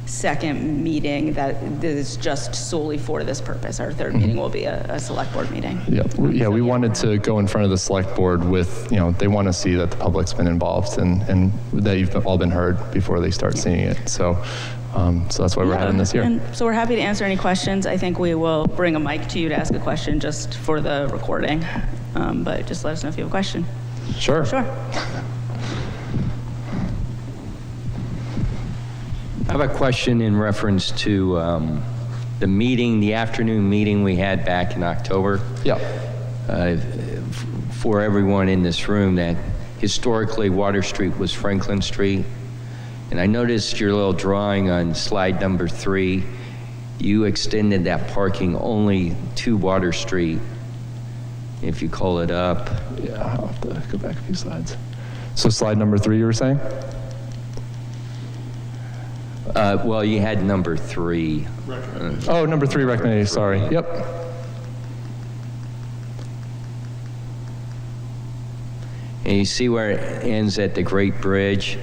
second meeting that is just solely for this purpose. Our third meeting will be a select board meeting. Yeah, we wanted to go in front of the select board with, they want to see that the public's been involved and that you've all been heard before they start seeing it. So that's why we're having this here. And so we're happy to answer any questions. I think we will bring a mic to you to ask a question just for the recording. But just let us know if you have a question. Sure. I have a question in reference to the afternoon meeting we had back in October. Yeah. For everyone in this room, that historically Water Street was Franklin Street. And I noticed your little drawing on slide number 3. You extended that parking only to Water Street. If you call it up. Yeah, I'll have to go back a few slides. So slide number 3, you were saying? Well, you had number 3. Number 3 recommendation, sorry. Yep. And you see where it ends at the Great Bridge?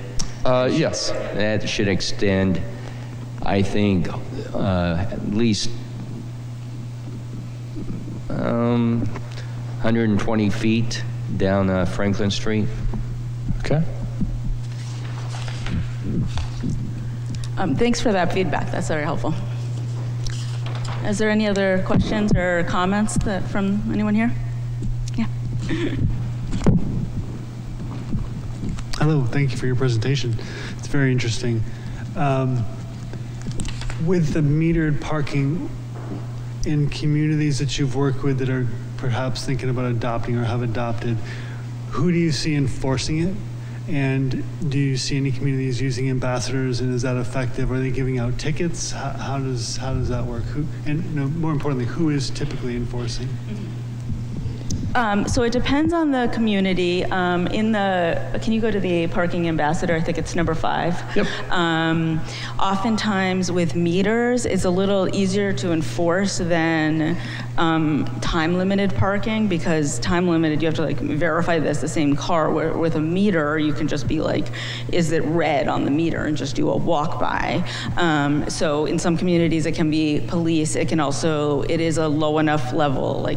Yes. That should extend, I think, at least 120 feet down Franklin Street. Okay. Thanks for that feedback. That's very helpful. Is there any other questions or comments from anyone here? Yeah. Hello, thank you for your presentation. It's very interesting. With the metered parking, in communities that you've worked with that are perhaps thinking about adopting or have adopted, who do you see enforcing it? And do you see any communities using ambassadors, and is that effective? Are they giving out tickets? How does that work? More importantly, who is typically enforcing? So it depends on the community. Can you go to the parking ambassador? I think it's number 5. Yep. Oftentimes with meters, it's a little easier to enforce than time-limited parking, because time-limited, you have to verify this the same car. Where with a meter, you can just be like, is it red on the meter, and just do a walk by. So in some communities, it can be police. It is a low enough level,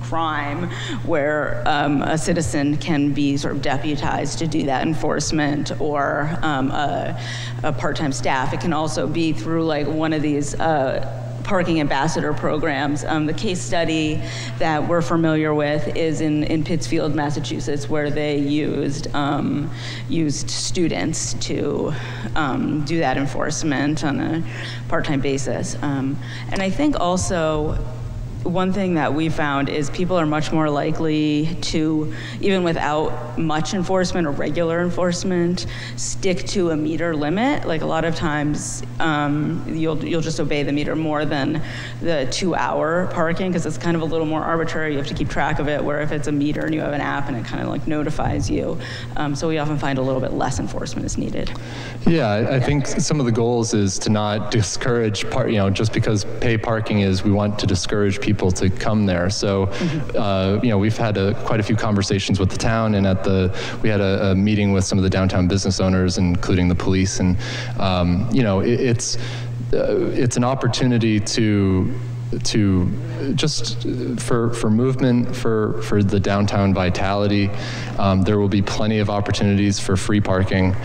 crime, where a citizen can be sort of deputized to do that enforcement, or a part-time staff. It can also be through one of these parking ambassador programs. The case study that we're familiar with is in Pittsfield, Massachusetts, where they used students to do that enforcement on a part-time basis. And I think also, one thing that we found is people are much more likely to, even without much enforcement or regular enforcement, stick to a meter limit. A lot of times, you'll just obey the meter more than the 2-hour parking, because it's kind of a little more arbitrary. You have to keep track of it, where if it's a meter and you have an app and it kind of notifies you. So we often find a little bit less enforcement is needed. Yeah, I think some of the goals is to not discourage just because pay parking is, we want to discourage people to come there. So, we've had quite a few conversations with the town, and we had a meeting with some of the downtown business owners, including the police, and it's an opportunity to just for movement, for the downtown vitality. There will be plenty of opportunities for free parking.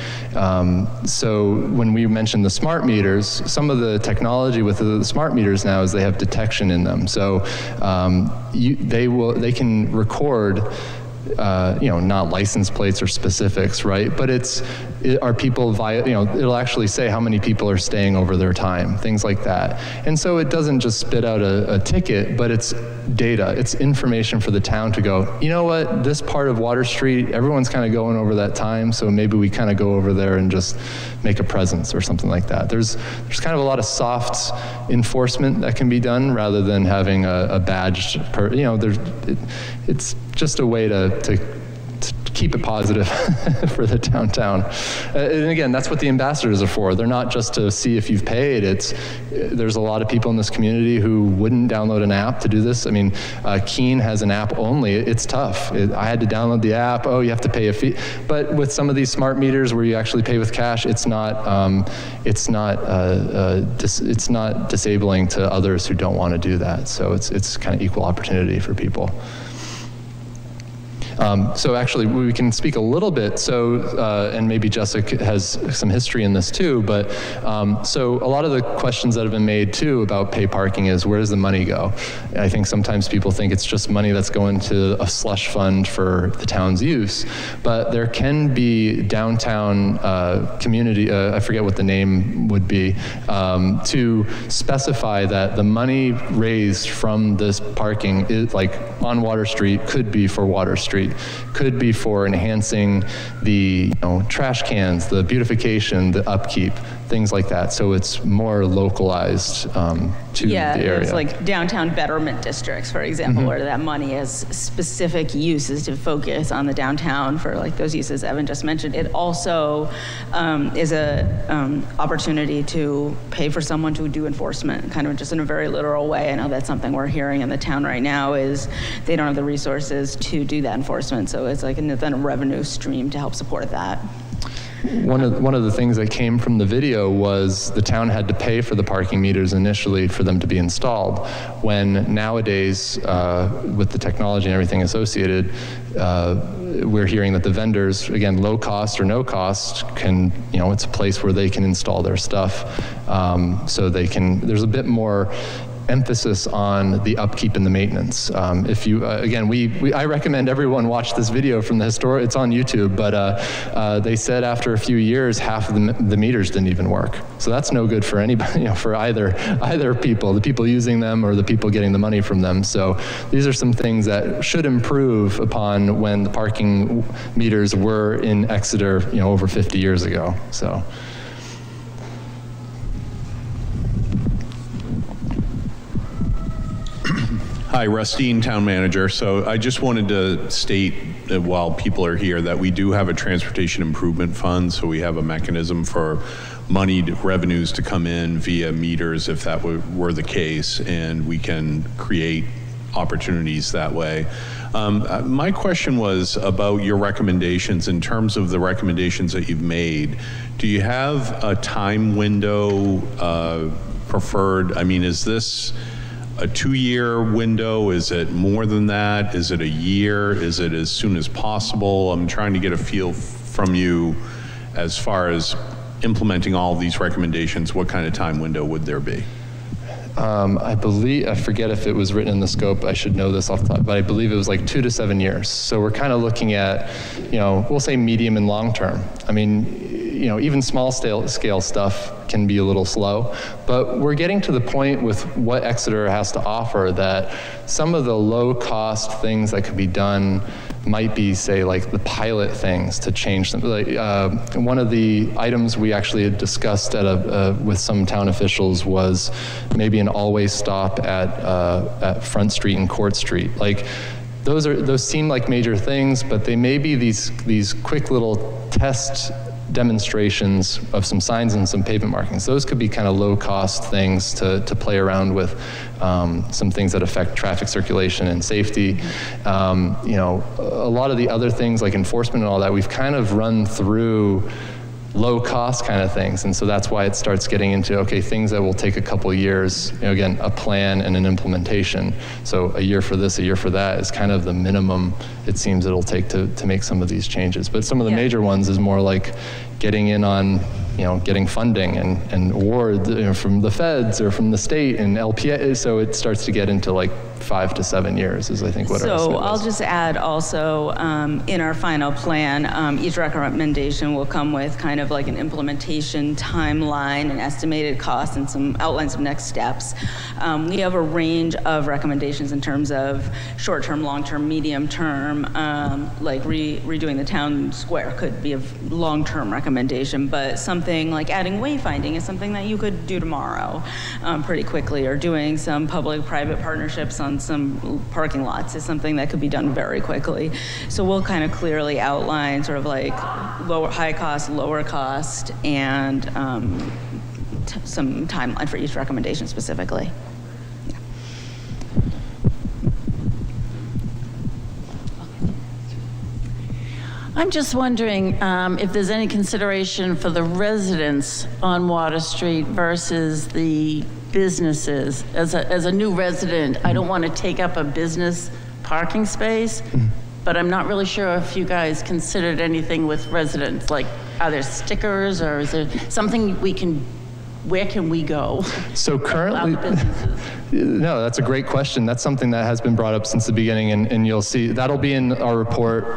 So when we mentioned the smart meters, some of the technology with the smart meters now is they have detection in them. So they can record not license plates or specifics, right? But are people it'll actually say how many people are staying over their time, things like that. And so it doesn't just spit out a ticket, but it's data, it's information for the town to go, you know what, this part of Water Street, everyone's kind of going over that time, so maybe we kind of go over there and just make a presence or something like that. There's kind of a lot of soft enforcement that can be done rather than having a badged it's just a way to keep it positive for the downtown. And again, that's what the ambassadors are for. They're not just to see if you've paid. There's a lot of people in this community who wouldn't download an app to do this. I mean, Keene has an app only. It's tough. I had to download the app. Oh, you have to pay a fee. But with some of these smart meters where you actually pay with cash, it's not disabling to others who don't want to do that. So it's kind of equal opportunity for people. So actually, we can speak a little bit, and maybe Jessica has some history in this too, but so a lot of the questions that have been made too about pay parking is, where does the money go? I think sometimes people think it's just money that's going to a slush fund for the town's use, but there can be downtown community, I forget what the name would be, to specify that the money raised from this parking is, on Water Street, could be for Water Street, could be for enhancing the trash cans, the beautification, the upkeep, things like that. So it's more localized to the area. Yeah, it's like downtown betterment districts, for example, where that money has specific uses to focus on the downtown for those uses Evan just mentioned. It also is a opportunity to pay for someone to do enforcement, kind of just in a very literal way. I know that's something we're hearing in the town right now, is they don't have the resources to do that enforcement. So it's then a revenue stream to help support that. One of the things that came from the video was the town had to pay for the parking meters initially for them to be installed, when nowadays, with the technology and everything associated, we're hearing that the vendors, again, low cost or no cost, can, it's a place where they can install their stuff. So there's a bit more emphasis on the upkeep and the maintenance. If you, again, I recommend everyone watch this video from the historic, it's on YouTube, but they said after a few years, half of the meters didn't even work. So that's no good for anybody, for either people, the people using them or the people getting the money from them. So these are some things that should improve upon when the parking meters were in Exeter, over 50 years ago. So. Hi, Rustine, Town Manager. So I just wanted to state that while people are here that we do have a transportation improvement fund, so we have a mechanism for moneyed revenues to come in via meters if that were the case, and we can create opportunities that way. My question was about your recommendations. In terms of the recommendations that you've made, do you have a time window preferred? I mean, is this a 2-year window? Is it more than that? Is it a year? Is it as soon as possible? I'm trying to get a feel from you as far as implementing all of these recommendations. What kind of time window would there be? I forget if it was written in the scope, I should know this off the top, but I believe it was like 2 to 7 years. So we're kind of looking at, we'll say medium and long term. I mean, even small scale stuff can be a little slow, but we're getting to the point with what Exeter has to offer that some of the low cost things that could be done might be, say, like the pilot things to change them. Like, one of the items we actually had discussed with some town officials was maybe an always stop at Front Street and Court Street. Like, those seem like major things, but they may be these quick little test demonstrations of some signs and some pavement markings. Those could be kind of low-cost things to play around with, some things that affect traffic circulation and safety. A lot of the other things like enforcement and all that, we've kind of run through low-cost kind of things, and so that's why it starts getting into, okay, things that will take a couple years, again, a plan and an implementation. So a year for this, a year for that is kind of the minimum it seems it'll take to make some of these changes. But some of the major ones is more like getting in on, getting funding and award from the feds or from the state and LPA, so it starts to get into like 5 to 7 years is I think what our estimate So I'll was. just add also, in our final plan, each recommendation will come with kind of like an implementation timeline, an estimated cost, and some outlines of next steps. We have a range of recommendations in terms of short-term, long-term, medium-term, like redoing the town square could be a long-term recommendation, but something like adding wayfinding is something that you could do tomorrow pretty quickly, or doing some public-private partnerships on some parking lots is something that could be done very quickly. So we'll kind of clearly outline sort of like high cost, lower cost, and some timeline for each recommendation specifically. Yeah. I'm just wondering if there's any consideration for the residents on Water Street versus the businesses. As a new resident, I don't want to take up a business parking space, but I'm not really sure if you guys considered anything with residents. Like, are there stickers, or is there something where can we go? So currently, Allow the businesses? No, that's a great question. That's something that has been brought up since the beginning, and you'll see that'll be in our report.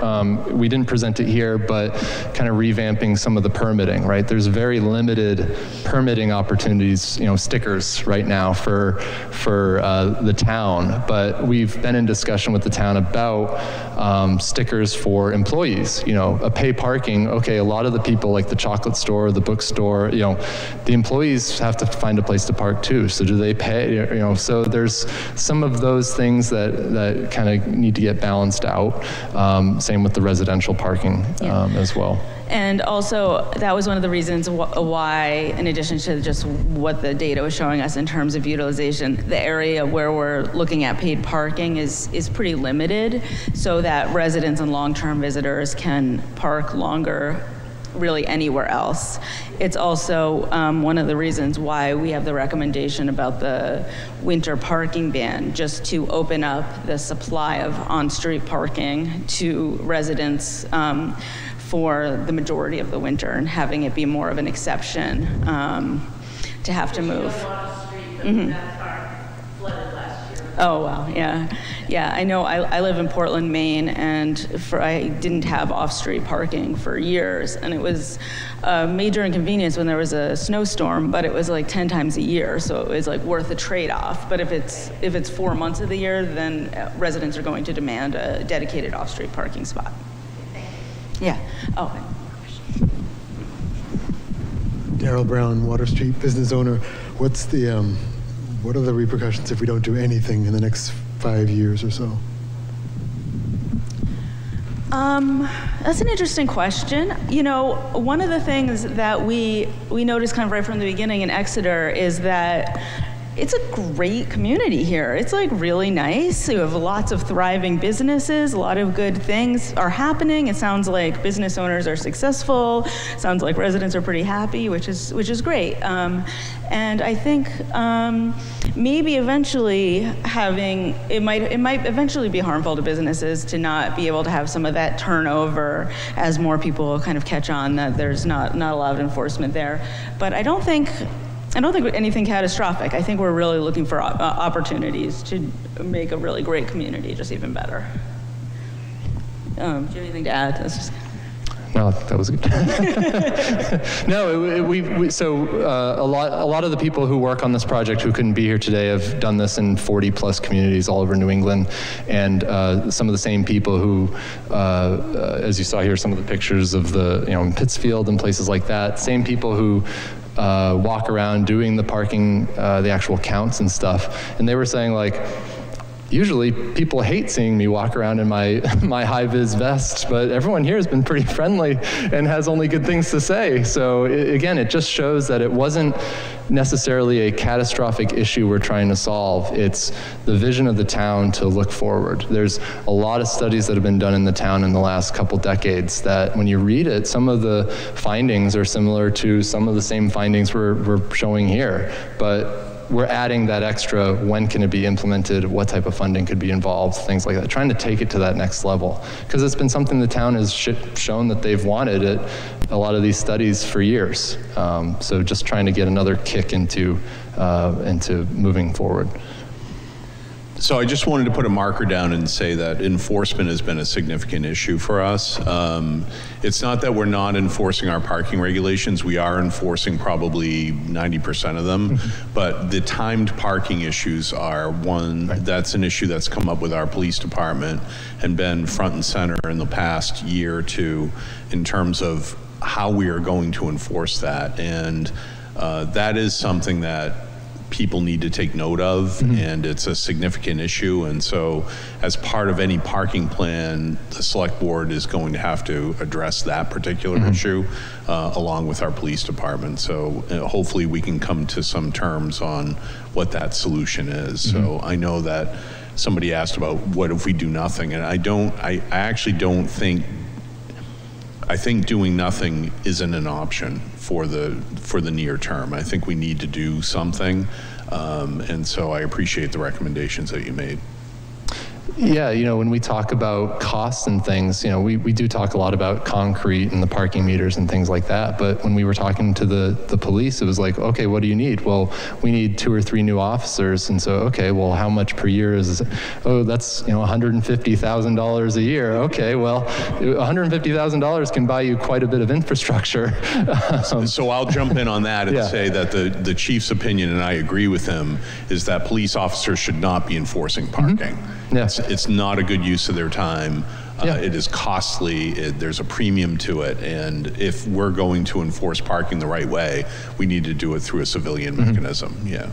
We didn't present it here, but kind of revamping some of the permitting, right? There's very limited permitting opportunities, stickers right now for the town, but we've been in discussion with the town about stickers for employees, a pay parking. Okay, a lot of the people like the chocolate store, the bookstore, the employees have to find a place to park too. So do they pay, so there's some of those things that kind of need to get balanced out. Same with the residential parking as well. And also, that was one of the reasons why, in addition to just what the data was showing us in terms of utilization, the area where we're looking at paid parking is pretty limited, so that residents and long-term visitors can park longer really anywhere else. It's also one of the reasons why we have the recommendation about the winter parking ban, just to open up the supply of on-street parking to residents for the majority of the winter, and having it be more of an exception to have to move. Oh, wow, yeah. Yeah, I know I live in Portland, Maine, and I didn't have off-street parking for years, and it was a major inconvenience when there was a snowstorm, but it was like 10 times a year, so it was like worth a trade-off. But if it's 4 months of the year, then residents are going to demand a dedicated off-street parking spot. Yeah. Oh. Daryl Brown, Water Street business owner. What are the repercussions if we don't do anything in the next 5 years or so? That's an interesting question. You know, one of the things that we noticed kind of right from the beginning in Exeter is that it's a great community here. It's like really nice. You have lots of thriving businesses. A lot of good things are happening. It sounds like business owners are successful. Sounds like residents are pretty happy, which is great. And I think maybe eventually it might eventually be harmful to businesses to not be able to have some of that turnover as more people kind of catch on that there's not a lot of enforcement there. But I don't think anything catastrophic. I think we're really looking for opportunities to make a really great community just even better. Do you have anything to add? No, that was good. No, so a lot of the people who work on this project who couldn't be here today have done this in 40 plus communities all over New England, and some of the same people who, as you saw here, some of the pictures of in Pittsfield and places like that, same people who walk around doing the parking, the actual counts and stuff, and they were saying like, usually people hate seeing me walk around in my high-vis vest, but everyone here has been pretty friendly and has only good things to say. So again, it just shows that it wasn't necessarily a catastrophic issue we're trying to solve. It's the vision of the town to look forward. There's a lot of studies that have been done in the town in the last couple decades that when you read it, some of the findings are similar to some of the same findings we're showing here. But we're adding that extra, when can it be implemented, what type of funding could be involved, things like that, trying to take it to that next level. Because it's been something the town has shown that they've wanted at a lot of these studies for years. So just trying to get another kick into moving forward. So I just wanted to put a marker down and say that enforcement has been a significant issue for us. It's not that we're not enforcing our parking regulations. We are enforcing probably 90% of them, but the timed parking issues are one, that's an issue that's come up with our police department and been front and center in the past year or two in terms of how we are going to enforce that. And that is something that people need to take note of, and it's a significant issue. And so as part of any parking plan, the select board is going to have to address that particular issue along with our police department. So hopefully we can come to some terms on what that solution is. So I know that somebody asked about what if we do nothing, and I actually don't think, I think doing nothing isn't an option for the near term. I think we need to do something, and so I appreciate the recommendations that you made. Yeah, when we talk about costs and things, we do talk a lot about concrete and the parking meters and things like that. But when we were talking to the police, it was like, okay, what do you need? Well, we need 2 or 3 new officers. And so, okay, well, how much per year is it? Oh, that's, $150,000 a year. Okay, well, $150,000 can buy you quite a bit of infrastructure. So I'll jump in on that and say that the chief's opinion, and I agree with him, is that police officers should not be enforcing parking. Yes. It's not a good use of their time. It is costly. There's a premium to it. And if we're going to enforce parking the right way, we need to do it through a civilian mechanism. Yeah.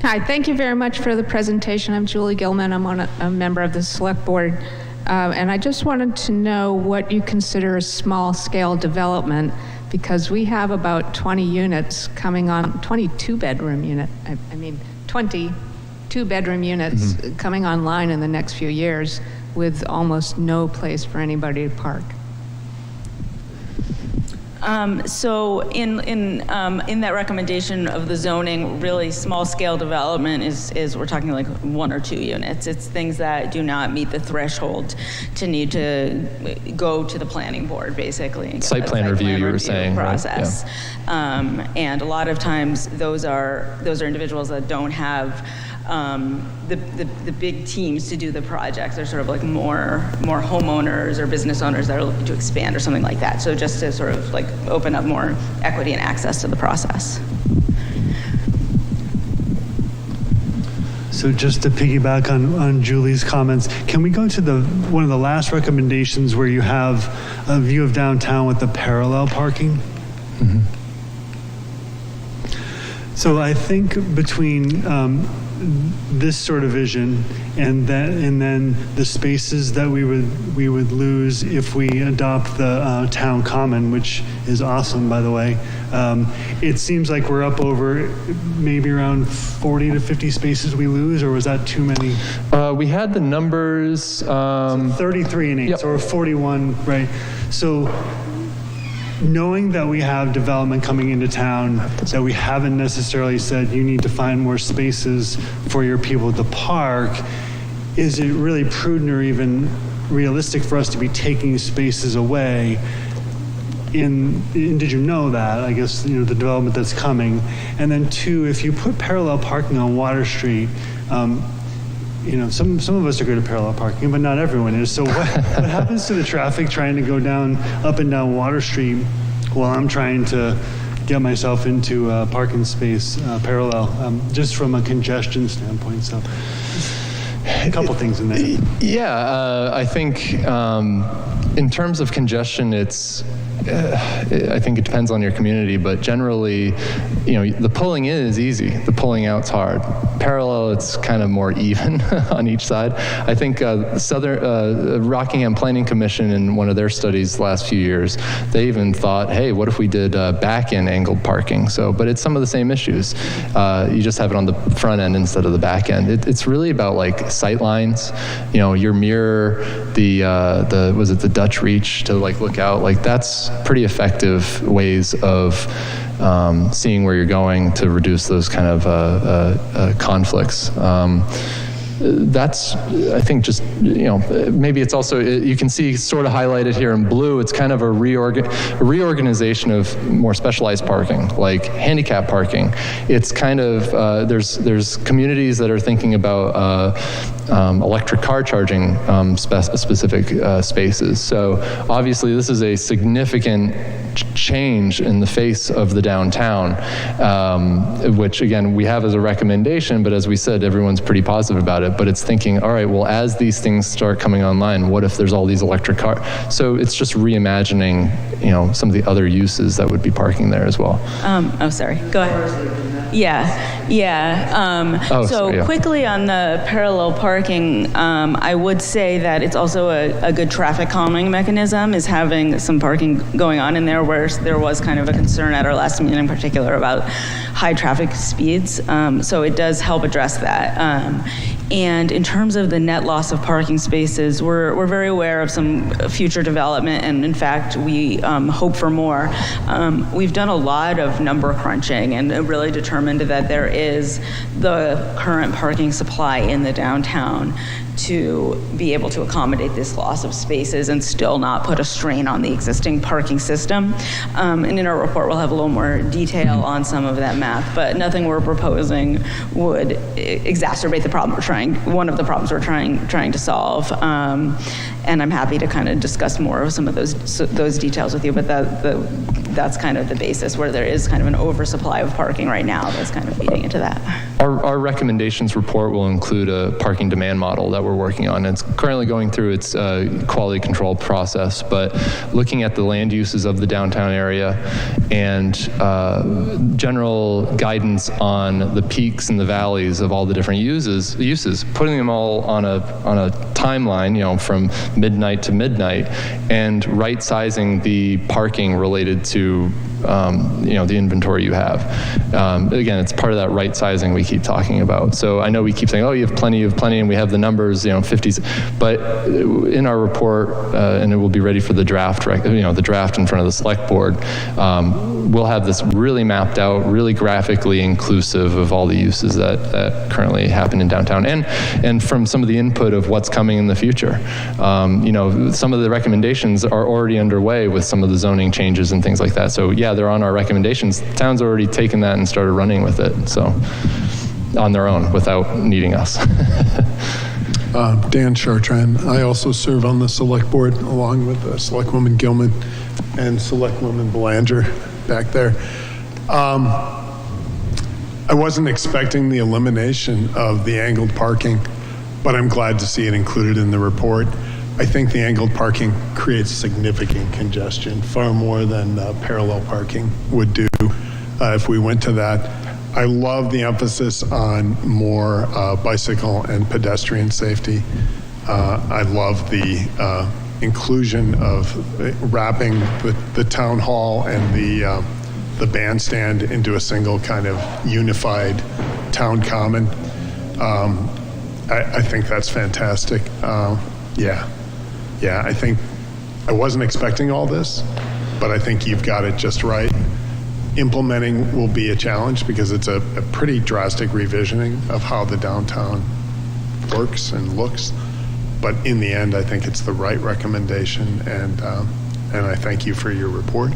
Hi, thank you very much for the presentation. I'm Julie Gilman. I'm a member of the Select Board. And I just wanted to know what you consider a small-scale development, because we have about 20 units coming on, 22-bedroom unit, 20 two-bedroom units coming online in the next few years with almost no place for anybody to park. So in that recommendation of the zoning, really small scale development is we're talking like 1 or 2 units. It's things that do not meet the threshold to need to go to the planning board, basically. Site plan review, you were saying, process. right? Yeah. And a lot of times those are individuals that don't have the big teams to do the projects. They're sort of like more homeowners or business owners that are looking to expand or something like that. So just to sort of like open up more equity and access to the process. So just to piggyback on Julie's comments, can we go to one of the last recommendations where you have a view of downtown with the parallel parking? Mm-hmm. So I think between this sort of vision and then the spaces that we would lose if we adopt the town common, which is awesome, by the way. It seems like we're up over maybe around 40 to 50 spaces we lose, or was that too many? We had the numbers. So 33 and 8, yep. So we're 41, right? So knowing that we have development coming into town, that we haven't necessarily said you need to find more spaces for your people to park, is it really prudent or even realistic for us to be taking spaces away? And did you know that? I guess, the development that's coming. And then 2, if you put parallel parking on Water Street, some of us are good at parallel parking, but not everyone is. So what happens to the traffic trying to go up and down Water Street while I'm trying to get myself into a parking space parallel, just from a congestion standpoint? So a couple things in there. Yeah, I think in terms of congestion, I think it depends on your community, but generally, the pulling in is easy. The pulling out's hard. Parallel, it's kind of more even on each side. I think Rockingham Planning Commission in one of their studies the last few years, they even thought, hey, what if we did back-end angled parking? But it's some of the same issues. You just have it on the front end instead of the back end. It's really about like sight lines. Your mirror, the Dutch reach to like look out. Like that's pretty effective ways of seeing where you're going to reduce those kind of conflicts. That's, I think, just, maybe it's also, you can see sort of highlighted here in blue, it's kind of a reorganization of more specialized parking, like handicap parking. It's kind of, there's communities that are thinking about electric car charging specific spaces. So obviously this is a significant change in the face of the downtown, which again, we have as a recommendation, but as we said, everyone's pretty positive about it. But it's thinking, all right, well, as these things start coming online, what if there's all these electric cars? So it's just reimagining, some of the other uses that would be parking there as well. Sorry, go ahead. Yeah. Sorry, yeah. Quickly on the parallel parking, I would say that it's also a good traffic calming mechanism, is having some parking going on in there, where there was kind of a concern at our last meeting in particular about high traffic speeds. So it does help address that. And in terms of the net loss of parking spaces, we're very aware of some future development, and in fact, we hope for more. We've done a lot of number crunching and really determined that there is the current parking supply in the downtown to be able to accommodate this loss of spaces and still not put a strain on the existing parking system. And in our report, we'll have a little more detail on some of that math, but nothing we're proposing would exacerbate the problem one of the problems we're trying to solve. And I'm happy to kind of discuss more of some of those details with you, but that's kind of the basis, where there is kind of an oversupply of parking right now that's kind of feeding into that. Our recommendations report will include a parking demand model that we're working on. It's currently going through its quality control process, but looking at the land uses of the downtown area and general guidance on the peaks and the valleys of all the different uses, putting them all on a timeline, from midnight to midnight, and right-sizing the parking related to the inventory you have. Again, it's part of that right sizing we keep talking about. So I know we keep saying, oh, you have plenty, and we have the numbers, 50s, but in our report, and it will be ready for the draft, the draft in front of the select board, we'll have this really mapped out, really graphically inclusive of all the uses that currently happen in downtown, and from some of the input of what's coming in the future. Some of the recommendations are already underway with some of the zoning changes and things like that. So yeah, they're on our recommendations. The town's already taken that and started running with it, so on their own without needing us. Dan Chartrand. I also serve on the select board along with Selectwoman Gilman and Selectwoman Belanger back there. I wasn't expecting the elimination of the angled parking, but I'm glad to see it included in the report. I think the angled parking creates significant congestion, far more than parallel parking would do if we went to that. I love the emphasis on more bicycle and pedestrian safety. I love the inclusion of wrapping the town hall and the bandstand into a single kind of unified town common. I think that's fantastic. Yeah, I think I wasn't expecting all this, but I think you've got it just right. Implementing will be a challenge because it's a pretty drastic revisioning of how the downtown works and looks. But in the end, I think it's the right recommendation, and I thank you for your report.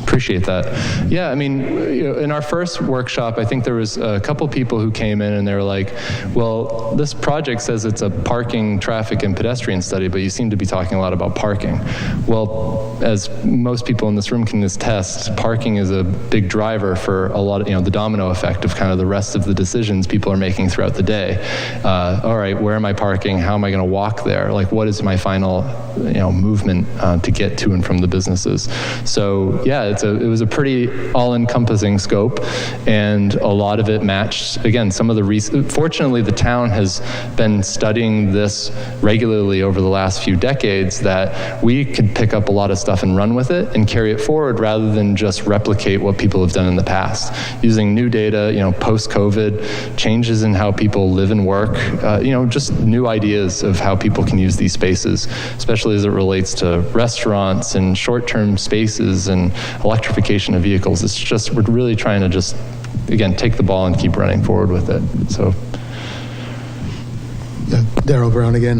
Appreciate that. Yeah, I mean, in our first workshop, I think there was a couple people who came in and they were like, well, this project says it's a parking, traffic, and pedestrian study, but you seem to be talking a lot about parking. Well, as most people in this room can attest, parking is a big driver for a lot of, the domino effect of kind of the rest of the decisions people are making throughout the day. All right, where am I parking? How am I going to walk there? Like, what is my final, movement to get to and from the businesses? So, yeah, it was a pretty all-encompassing scope, and a lot of it matched, again, some of the fortunately, the town has been studying this regularly over the last few decades, that we could pick up a lot of stuff and run with it and carry it forward rather than just replicate what people have done in the past. Using new data, post-COVID, changes in how people live and work, just new ideas of how people can use these spaces, especially as it relates to restaurants and short-term spaces and electrification of vehicles. It's just, we're really trying to just, again, take the ball and keep running forward with it. So. Daryl Brown again.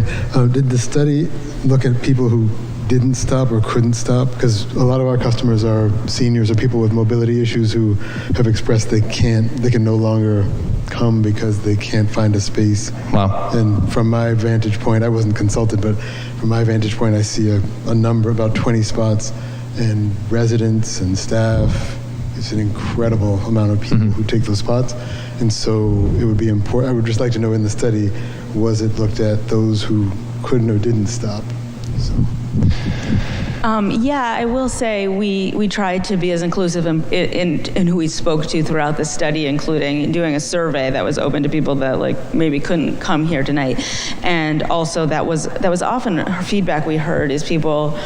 Did the study look at people who didn't stop or couldn't stop? Because a lot of our customers are seniors or people with mobility issues who have expressed they can no longer come because they can't find a space. Wow. And from my vantage point, I wasn't consulted, but from my vantage point, I see a number, about 20 spots, and residents and staff. It's an incredible amount of people who take those spots. And so it would be important, I would just like to know in the study, was it looked at those who couldn't or didn't stop? So. Yeah, I will say we tried to be as inclusive in who we spoke to throughout the study, including doing a survey that was open to people that maybe couldn't come here tonight. And also that was often feedback we heard is people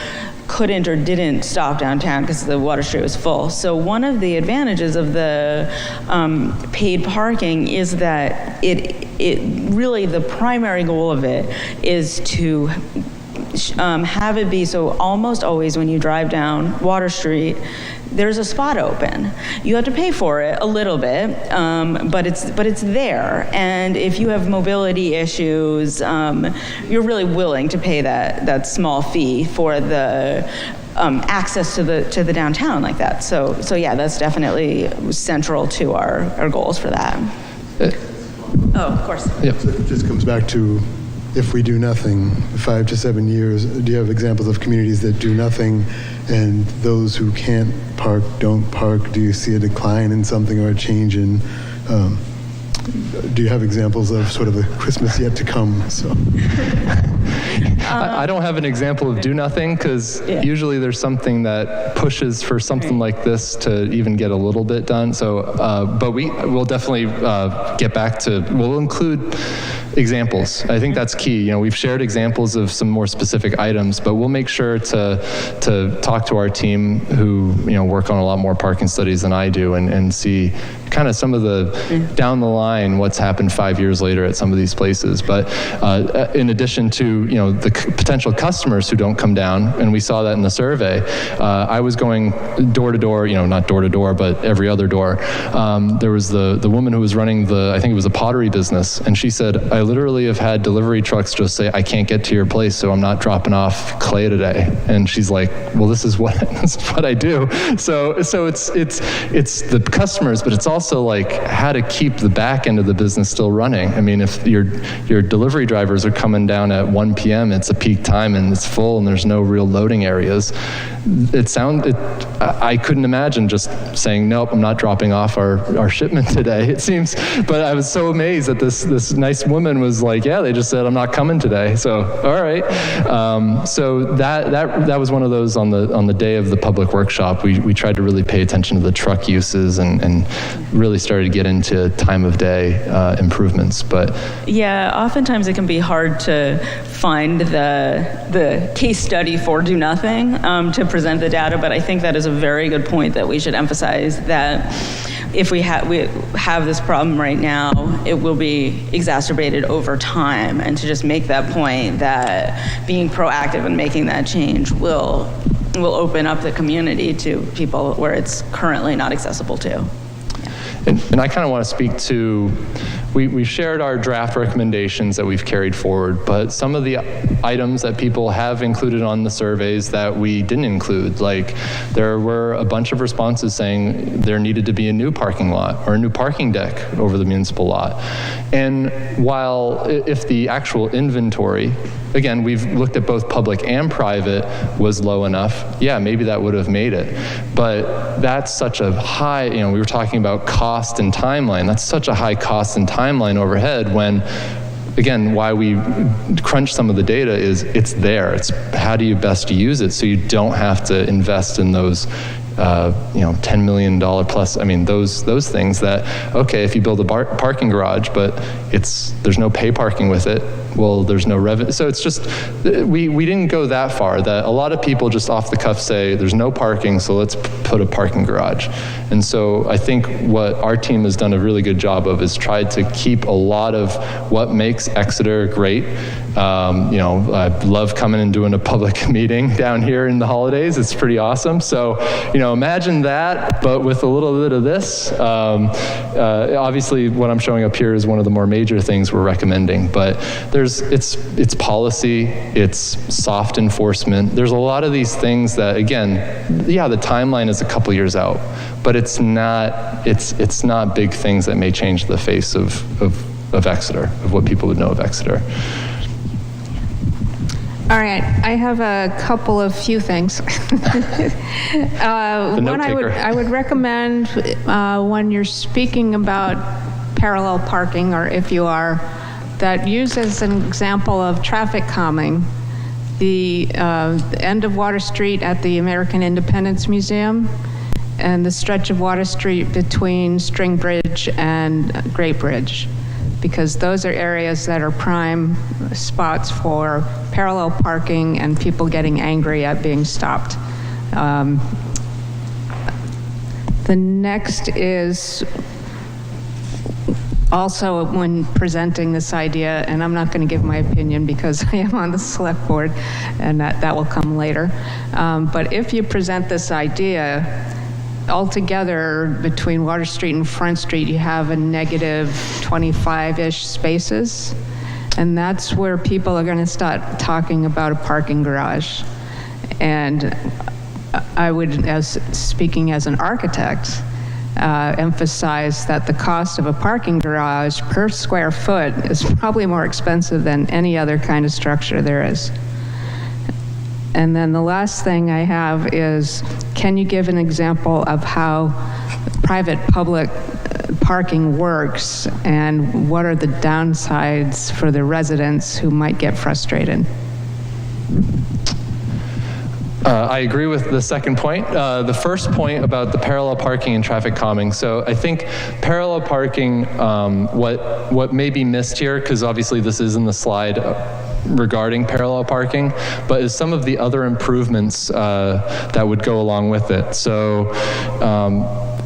couldn't or didn't stop downtown because the Water Street was full. So one of the advantages of the paid parking is that it really, the primary goal of it is to have it be so almost always when you drive down Water Street, there's a spot open. You have to pay for it a little bit, but it's there. And if you have mobility issues, you're really willing to pay that small fee for the access to the downtown like that. So yeah, that's definitely central to our goals for that. Oh, of course. Yep. So it just comes back to, if we do nothing, 5 to 7 years, do you have examples of communities that do nothing and those who can't park don't park? Do you see a decline in something or a change in, do you have examples of sort of a Christmas yet to come? So. I don't have an example of do nothing because usually there's something that pushes for something like this to even get a little bit done. So, but we'll definitely get back to, we'll include examples. I think that's key. You know, we've shared examples of some more specific items, but we'll make sure to talk to our team who, you know, work on a lot more parking studies than I do and see kind of some of the down the line what's happened 5 years later at some of these places. But in addition to, you know, the potential customers who don't come down, and we saw that in the survey, I was going door to door, you know, not door to door, but every other door. There was the woman who was running I think it was a pottery business, and she said, I literally have had delivery trucks just say, I can't get to your place, so I'm not dropping off clay today. And she's like, well, this is what I do. So it's the customers, but it's also like how to keep the back end of the business still running. I mean, if your delivery drivers are coming down at 1 p.m., it's a peak time and it's full and there's no real loading areas. I couldn't imagine just saying, nope, I'm not dropping off our shipment today, it seems. But I was so amazed that this nice woman was like, yeah, they just said, I'm not coming today. So, all right. So that was one of those on the day of the public workshop. We tried to really pay attention to the truck uses and really started to get into time of day improvements. But yeah, oftentimes it can be hard to find the case study for do nothing to present the data, but I think that is a very good point that we should emphasize that if we have this problem right now, it will be exacerbated over time, and to just make that point that being proactive and making that change will open up the community to people where it's currently not accessible to. And I kind of want to speak to, we shared our draft recommendations that we've carried forward, but some of the items that people have included on the surveys that we didn't include, like there were a bunch of responses saying there needed to be a new parking lot or a new parking deck over the municipal lot. And while if the actual inventory, again, we've looked at both public and private, was low enough, yeah, maybe that would have made it. But that's such a high, you know, we were talking about cost and timeline. That's such a high cost and timeline overhead when, again, why we crunch some of the data is it's there. It's how do you best use it so you don't have to invest in those $10 million plus, I mean, those things that, okay, if you build a parking garage, but there's no pay parking with it, well, there's no revenue. So it's just, we didn't go that far, that a lot of people just off the cuff say, there's no parking, so let's put a parking garage. And so I think what our team has done a really good job of is tried to keep a lot of what makes Exeter great. I love coming and doing a public meeting down here in the holidays. It's pretty awesome. So, imagine that, but with a little bit of this. Obviously, what I'm showing up here is one of the more major things we're recommending, but it's policy, it's soft enforcement. There's a lot of these things that, again, yeah, the timeline is a couple years out, but it's not big things that may change the face of Exeter, of what people would know of Exeter. All right, I have a few things. One, I would recommend when you're speaking about parallel parking, or if you are, that use as an example of traffic calming the end of Water Street at the American Independence Museum and the stretch of Water Street between String Bridge and Great Bridge, because those are areas that are prime spots for parallel parking and people getting angry at being stopped. The next is also when presenting this idea, and I'm not going to give my opinion because I am on the select board and that will come later, but if you present this idea, altogether between Water Street and Front Street, you have a negative 25-ish spaces, and that's where people are going to start talking about a parking garage. And I would, as speaking as an architect, emphasize that the cost of a parking garage per square foot is probably more expensive than any other kind of structure there is. And then the last thing I have is, can you give an example of how private-public parking works and what are the downsides for the residents who might get frustrated? I agree with the second point. The first point about the parallel parking and traffic calming. So I think parallel parking, what may be missed here, because obviously this is in the slide regarding parallel parking, but is some of the other improvements that would go along with it. So,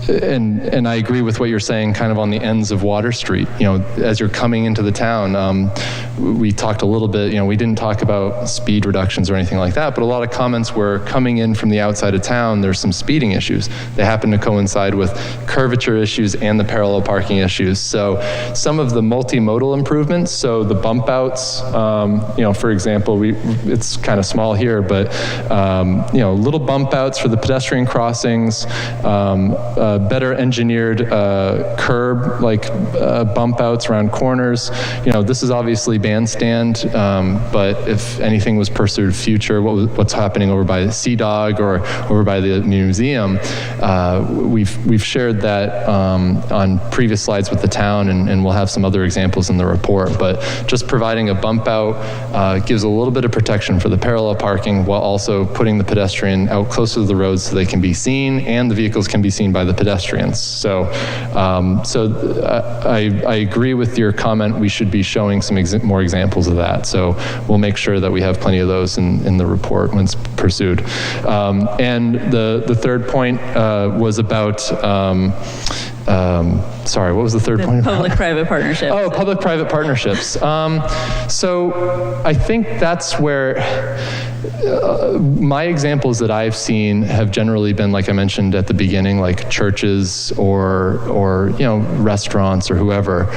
and I agree with what you're saying kind of on the ends of Water Street. You know, as you're coming into the town, we talked a little bit, you know, we didn't talk about speed reductions or anything like that, but a lot of comments were coming in from the outside of town, there's some speeding issues. They happen to coincide with curvature issues and the parallel parking issues. So some of the multimodal improvements, so the bump outs, you know, for example, it's kind of small here, but, you know, little bump outs for the pedestrian crossings, better engineered curb, like bump outs around corners. You know, this is obviously bandstand, but if anything was pursued future, what's happening over by Sea Dog or over by the museum, we've shared that on previous slides with the town, and we'll have some other examples in the report. But just providing a bump out gives a little bit of protection for the parallel parking while also putting the pedestrian out closer to the road so they can be seen and the vehicles can be seen by the pedestrians. So, I agree with your comment. We should be showing some more examples of that. So we'll make sure that we have plenty of those in the report when it's pursued. And the third point was about. Sorry, what was the third point? Public-private partnerships. Oh, public-private partnerships. So I think that's where my examples that I've seen have generally been, like I mentioned at the beginning, like churches or you know, restaurants or whoever.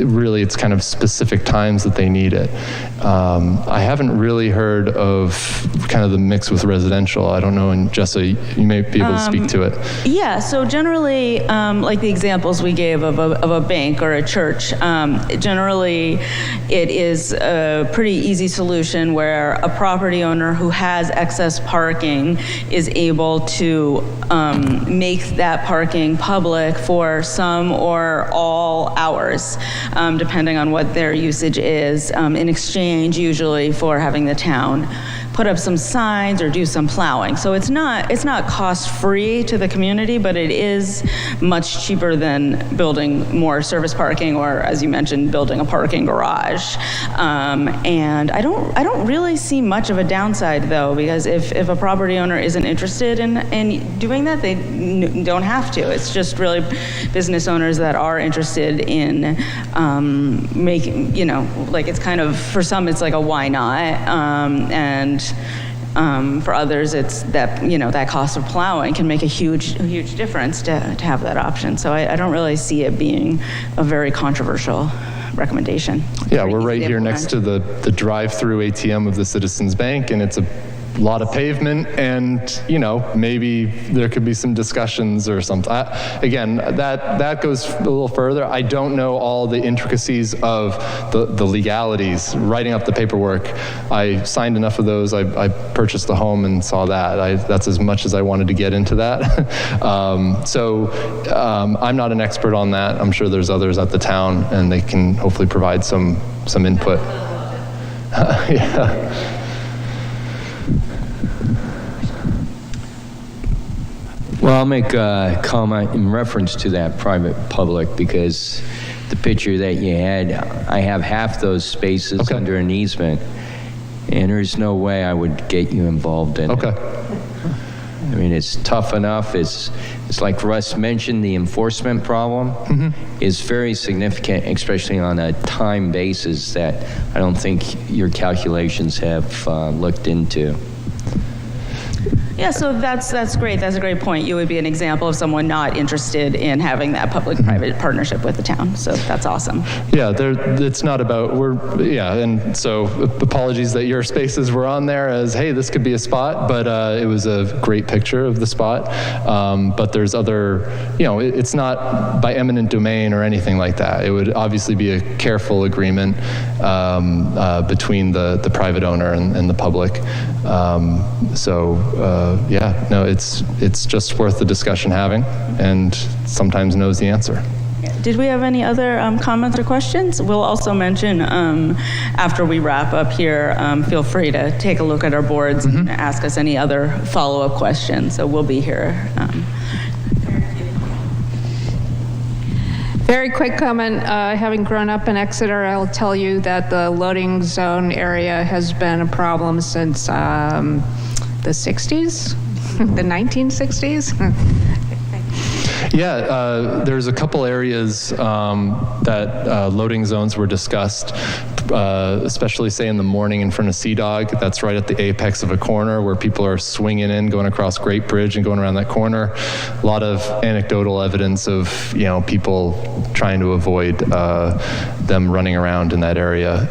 Really, it's kind of specific times that they need it. I haven't really heard of kind of the mix with residential. I don't know, and Jessa, you may be able to speak to it. Yeah, so generally, like the examples we gave of a bank or a church, generally it is a pretty easy solution where a property owner who has excess parking is able to make that parking public for some or all hours, depending on what their usage is, in exchange usually for having the town put up some signs or do some plowing. So it's not cost-free to the community, but it is much cheaper than building more service parking or, as you mentioned, building a parking garage. And I don't really see much of a downside, though, because if a property owner isn't interested in doing that, they don't have to. It's just really business owners that are interested in making, you know, like it's kind of, for some it's like a why not, and for others, it's that, you know, that cost of plowing can make a huge difference to have that option. So I don't really see it being a very controversial recommendation. Yeah, we're right here next to the drive-through ATM of the Citizens Bank, and it's a lot of pavement, and you know, maybe there could be some discussions or something. Again, that goes a little further. I don't know all the intricacies of the legalities, writing up the paperwork. I signed enough of those. I purchased a home and saw that. That's as much as I wanted to get into that. I'm not an expert on that. I'm sure there's others at the town, and they can hopefully provide some input. Yeah. Well, I'll make a comment in reference to that private-public, because the picture that you had, I have half those spaces under an easement, and there's no way I would get you involved in it. I mean, it's tough enough. It's like Russ mentioned, the enforcement problem is very significant, especially on a time basis that I don't think your calculations have looked into. Yeah, so that's great. That's a great point. You would be an example of someone not interested in having that public-private partnership with the town. So that's awesome. Yeah, it's not about, and so apologies that your spaces were on there as, hey, this could be a spot, but it was a great picture of the spot. But there's other, you know, it's not by eminent domain or anything like that. It would obviously be a careful agreement between the private owner and the public. It's just worth the discussion having, and sometimes knows the answer. Did we have any other comments or questions? We'll also mention after we wrap up here, feel free to take a look at our boards and ask us any other follow-up questions. So we'll be here. Very quick comment. Having grown up in Exeter, I'll tell you that the loading zone area has been a problem since the 60s, the 1960s. Yeah, there's a couple areas that loading zones were discussed, especially say in the morning in front of Sea Dog. That's right at the apex of a corner where people are swinging in, going across Great Bridge and going around that corner. A lot of anecdotal evidence of, people trying to avoid them running around in that area.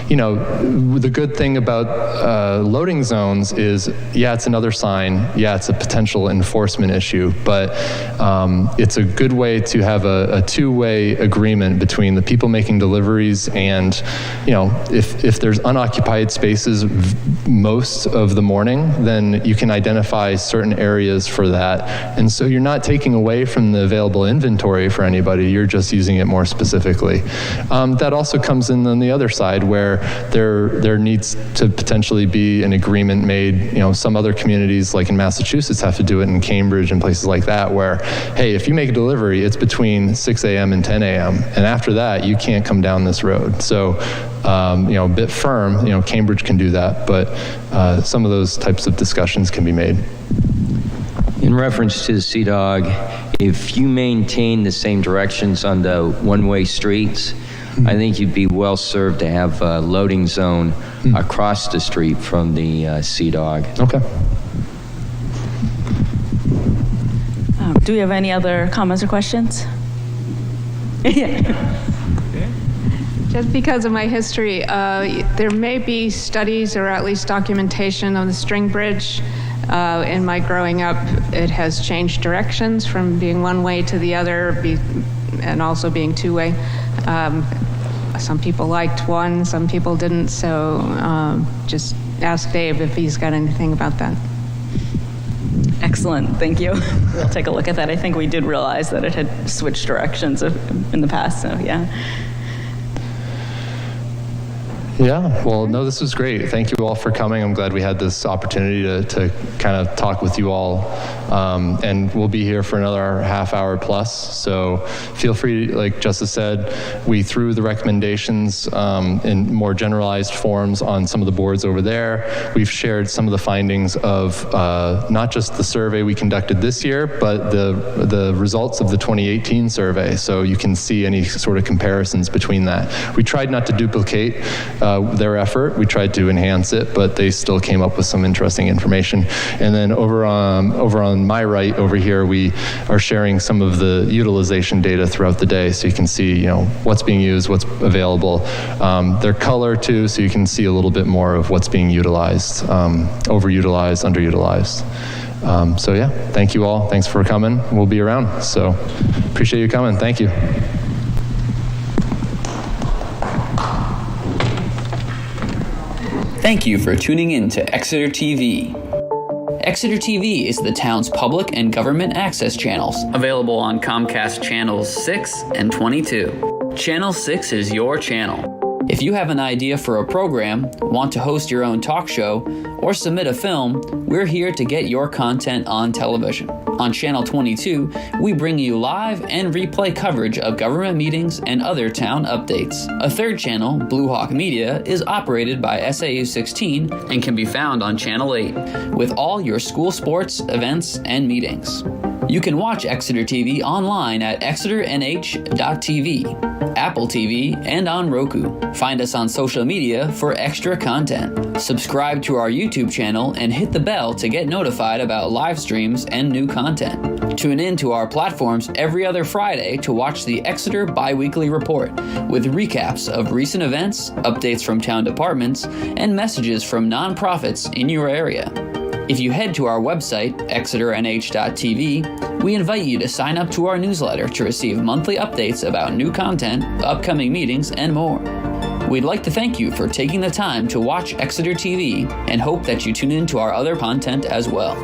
The good thing about loading zones is, it's another sign. Yeah, it's a potential enforcement issue, but it's a good way to have a two-way agreement between the people making deliveries and, if there's unoccupied spaces most of the morning, then you can identify certain areas for that. And so you're not taking away from the available inventory for anybody, you're just using it more specifically. That also comes in on the other side where there needs to potentially be an agreement made. Some other communities like in Massachusetts have to do it in Cambridge and places like that where, hey, if you make a delivery, it's between 6 a.m. and 10 a.m. And after that, you can't come down this road. So, a bit firm, Cambridge can do that, but some of those types of discussions can be made. In reference to the Sea Dog, if you maintain the same directions on the one-way streets, I think you'd be well served to have a loading zone across the street from the Sea Dog. Okay. Do we have any other comments or questions? Yeah. Just because of my history, there may be studies or at least documentation on the String Bridge. In my growing up, it has changed directions from being one way to the other and also being two-way. Some people liked one, some people didn't, so just ask Dave if he's got anything about that. Excellent, thank you. We'll take a look at that. I think we did realize that it had switched directions in the past, so yeah. Yeah, well, no, this was great. Thank you all for coming. I'm glad we had this opportunity to kind of talk with you all. And we'll be here for another half hour plus. So feel free, like Justice said, we threw the recommendations in more generalized forms on some of the boards over there. We've shared some of the findings of not just the survey we conducted this year, but the results of the 2018 survey. So you can see any sort of comparisons between that. We tried not to duplicate their effort. We tried to enhance it, but they still came up with some interesting information. And then over on my right over here, we are sharing some of the utilization data throughout the day, so you can see, what's being used, what's available. They're color too, so you can see a little bit more of what's being utilized, overutilized, underutilized. So yeah, thank you all. Thanks for coming. We'll be around. So appreciate you coming. Thank you. Thank you for tuning in to Exeter TV. Exeter TV is the town's public and government access channels, available on Comcast Channels 6 and 22. Channel 6 is your channel. If you have an idea for a program, want to host your own talk show, or submit a film, we're here to get your content on television. On Channel 22, we bring you live and replay coverage of government meetings and other town updates. A third channel, Blue Hawk Media, is operated by SAU 16 and can be found on Channel 8, with all your school sports, events, and meetings. You can watch Exeter TV online at exeternh.tv, Apple TV, and on Roku. Find us on social media for extra content. Subscribe to our YouTube channel and hit the bell to get notified about live streams and new content. Tune in to our platforms every other Friday to watch the Exeter Biweekly Report, with recaps of recent events, updates from town departments, and messages from nonprofits in your area. If you head to our website, exeternh.tv, we invite you to sign up to our newsletter to receive monthly updates about new content, upcoming meetings, and more. We'd like to thank you for taking the time to watch Exeter TV and hope that you tune in to our other content as well.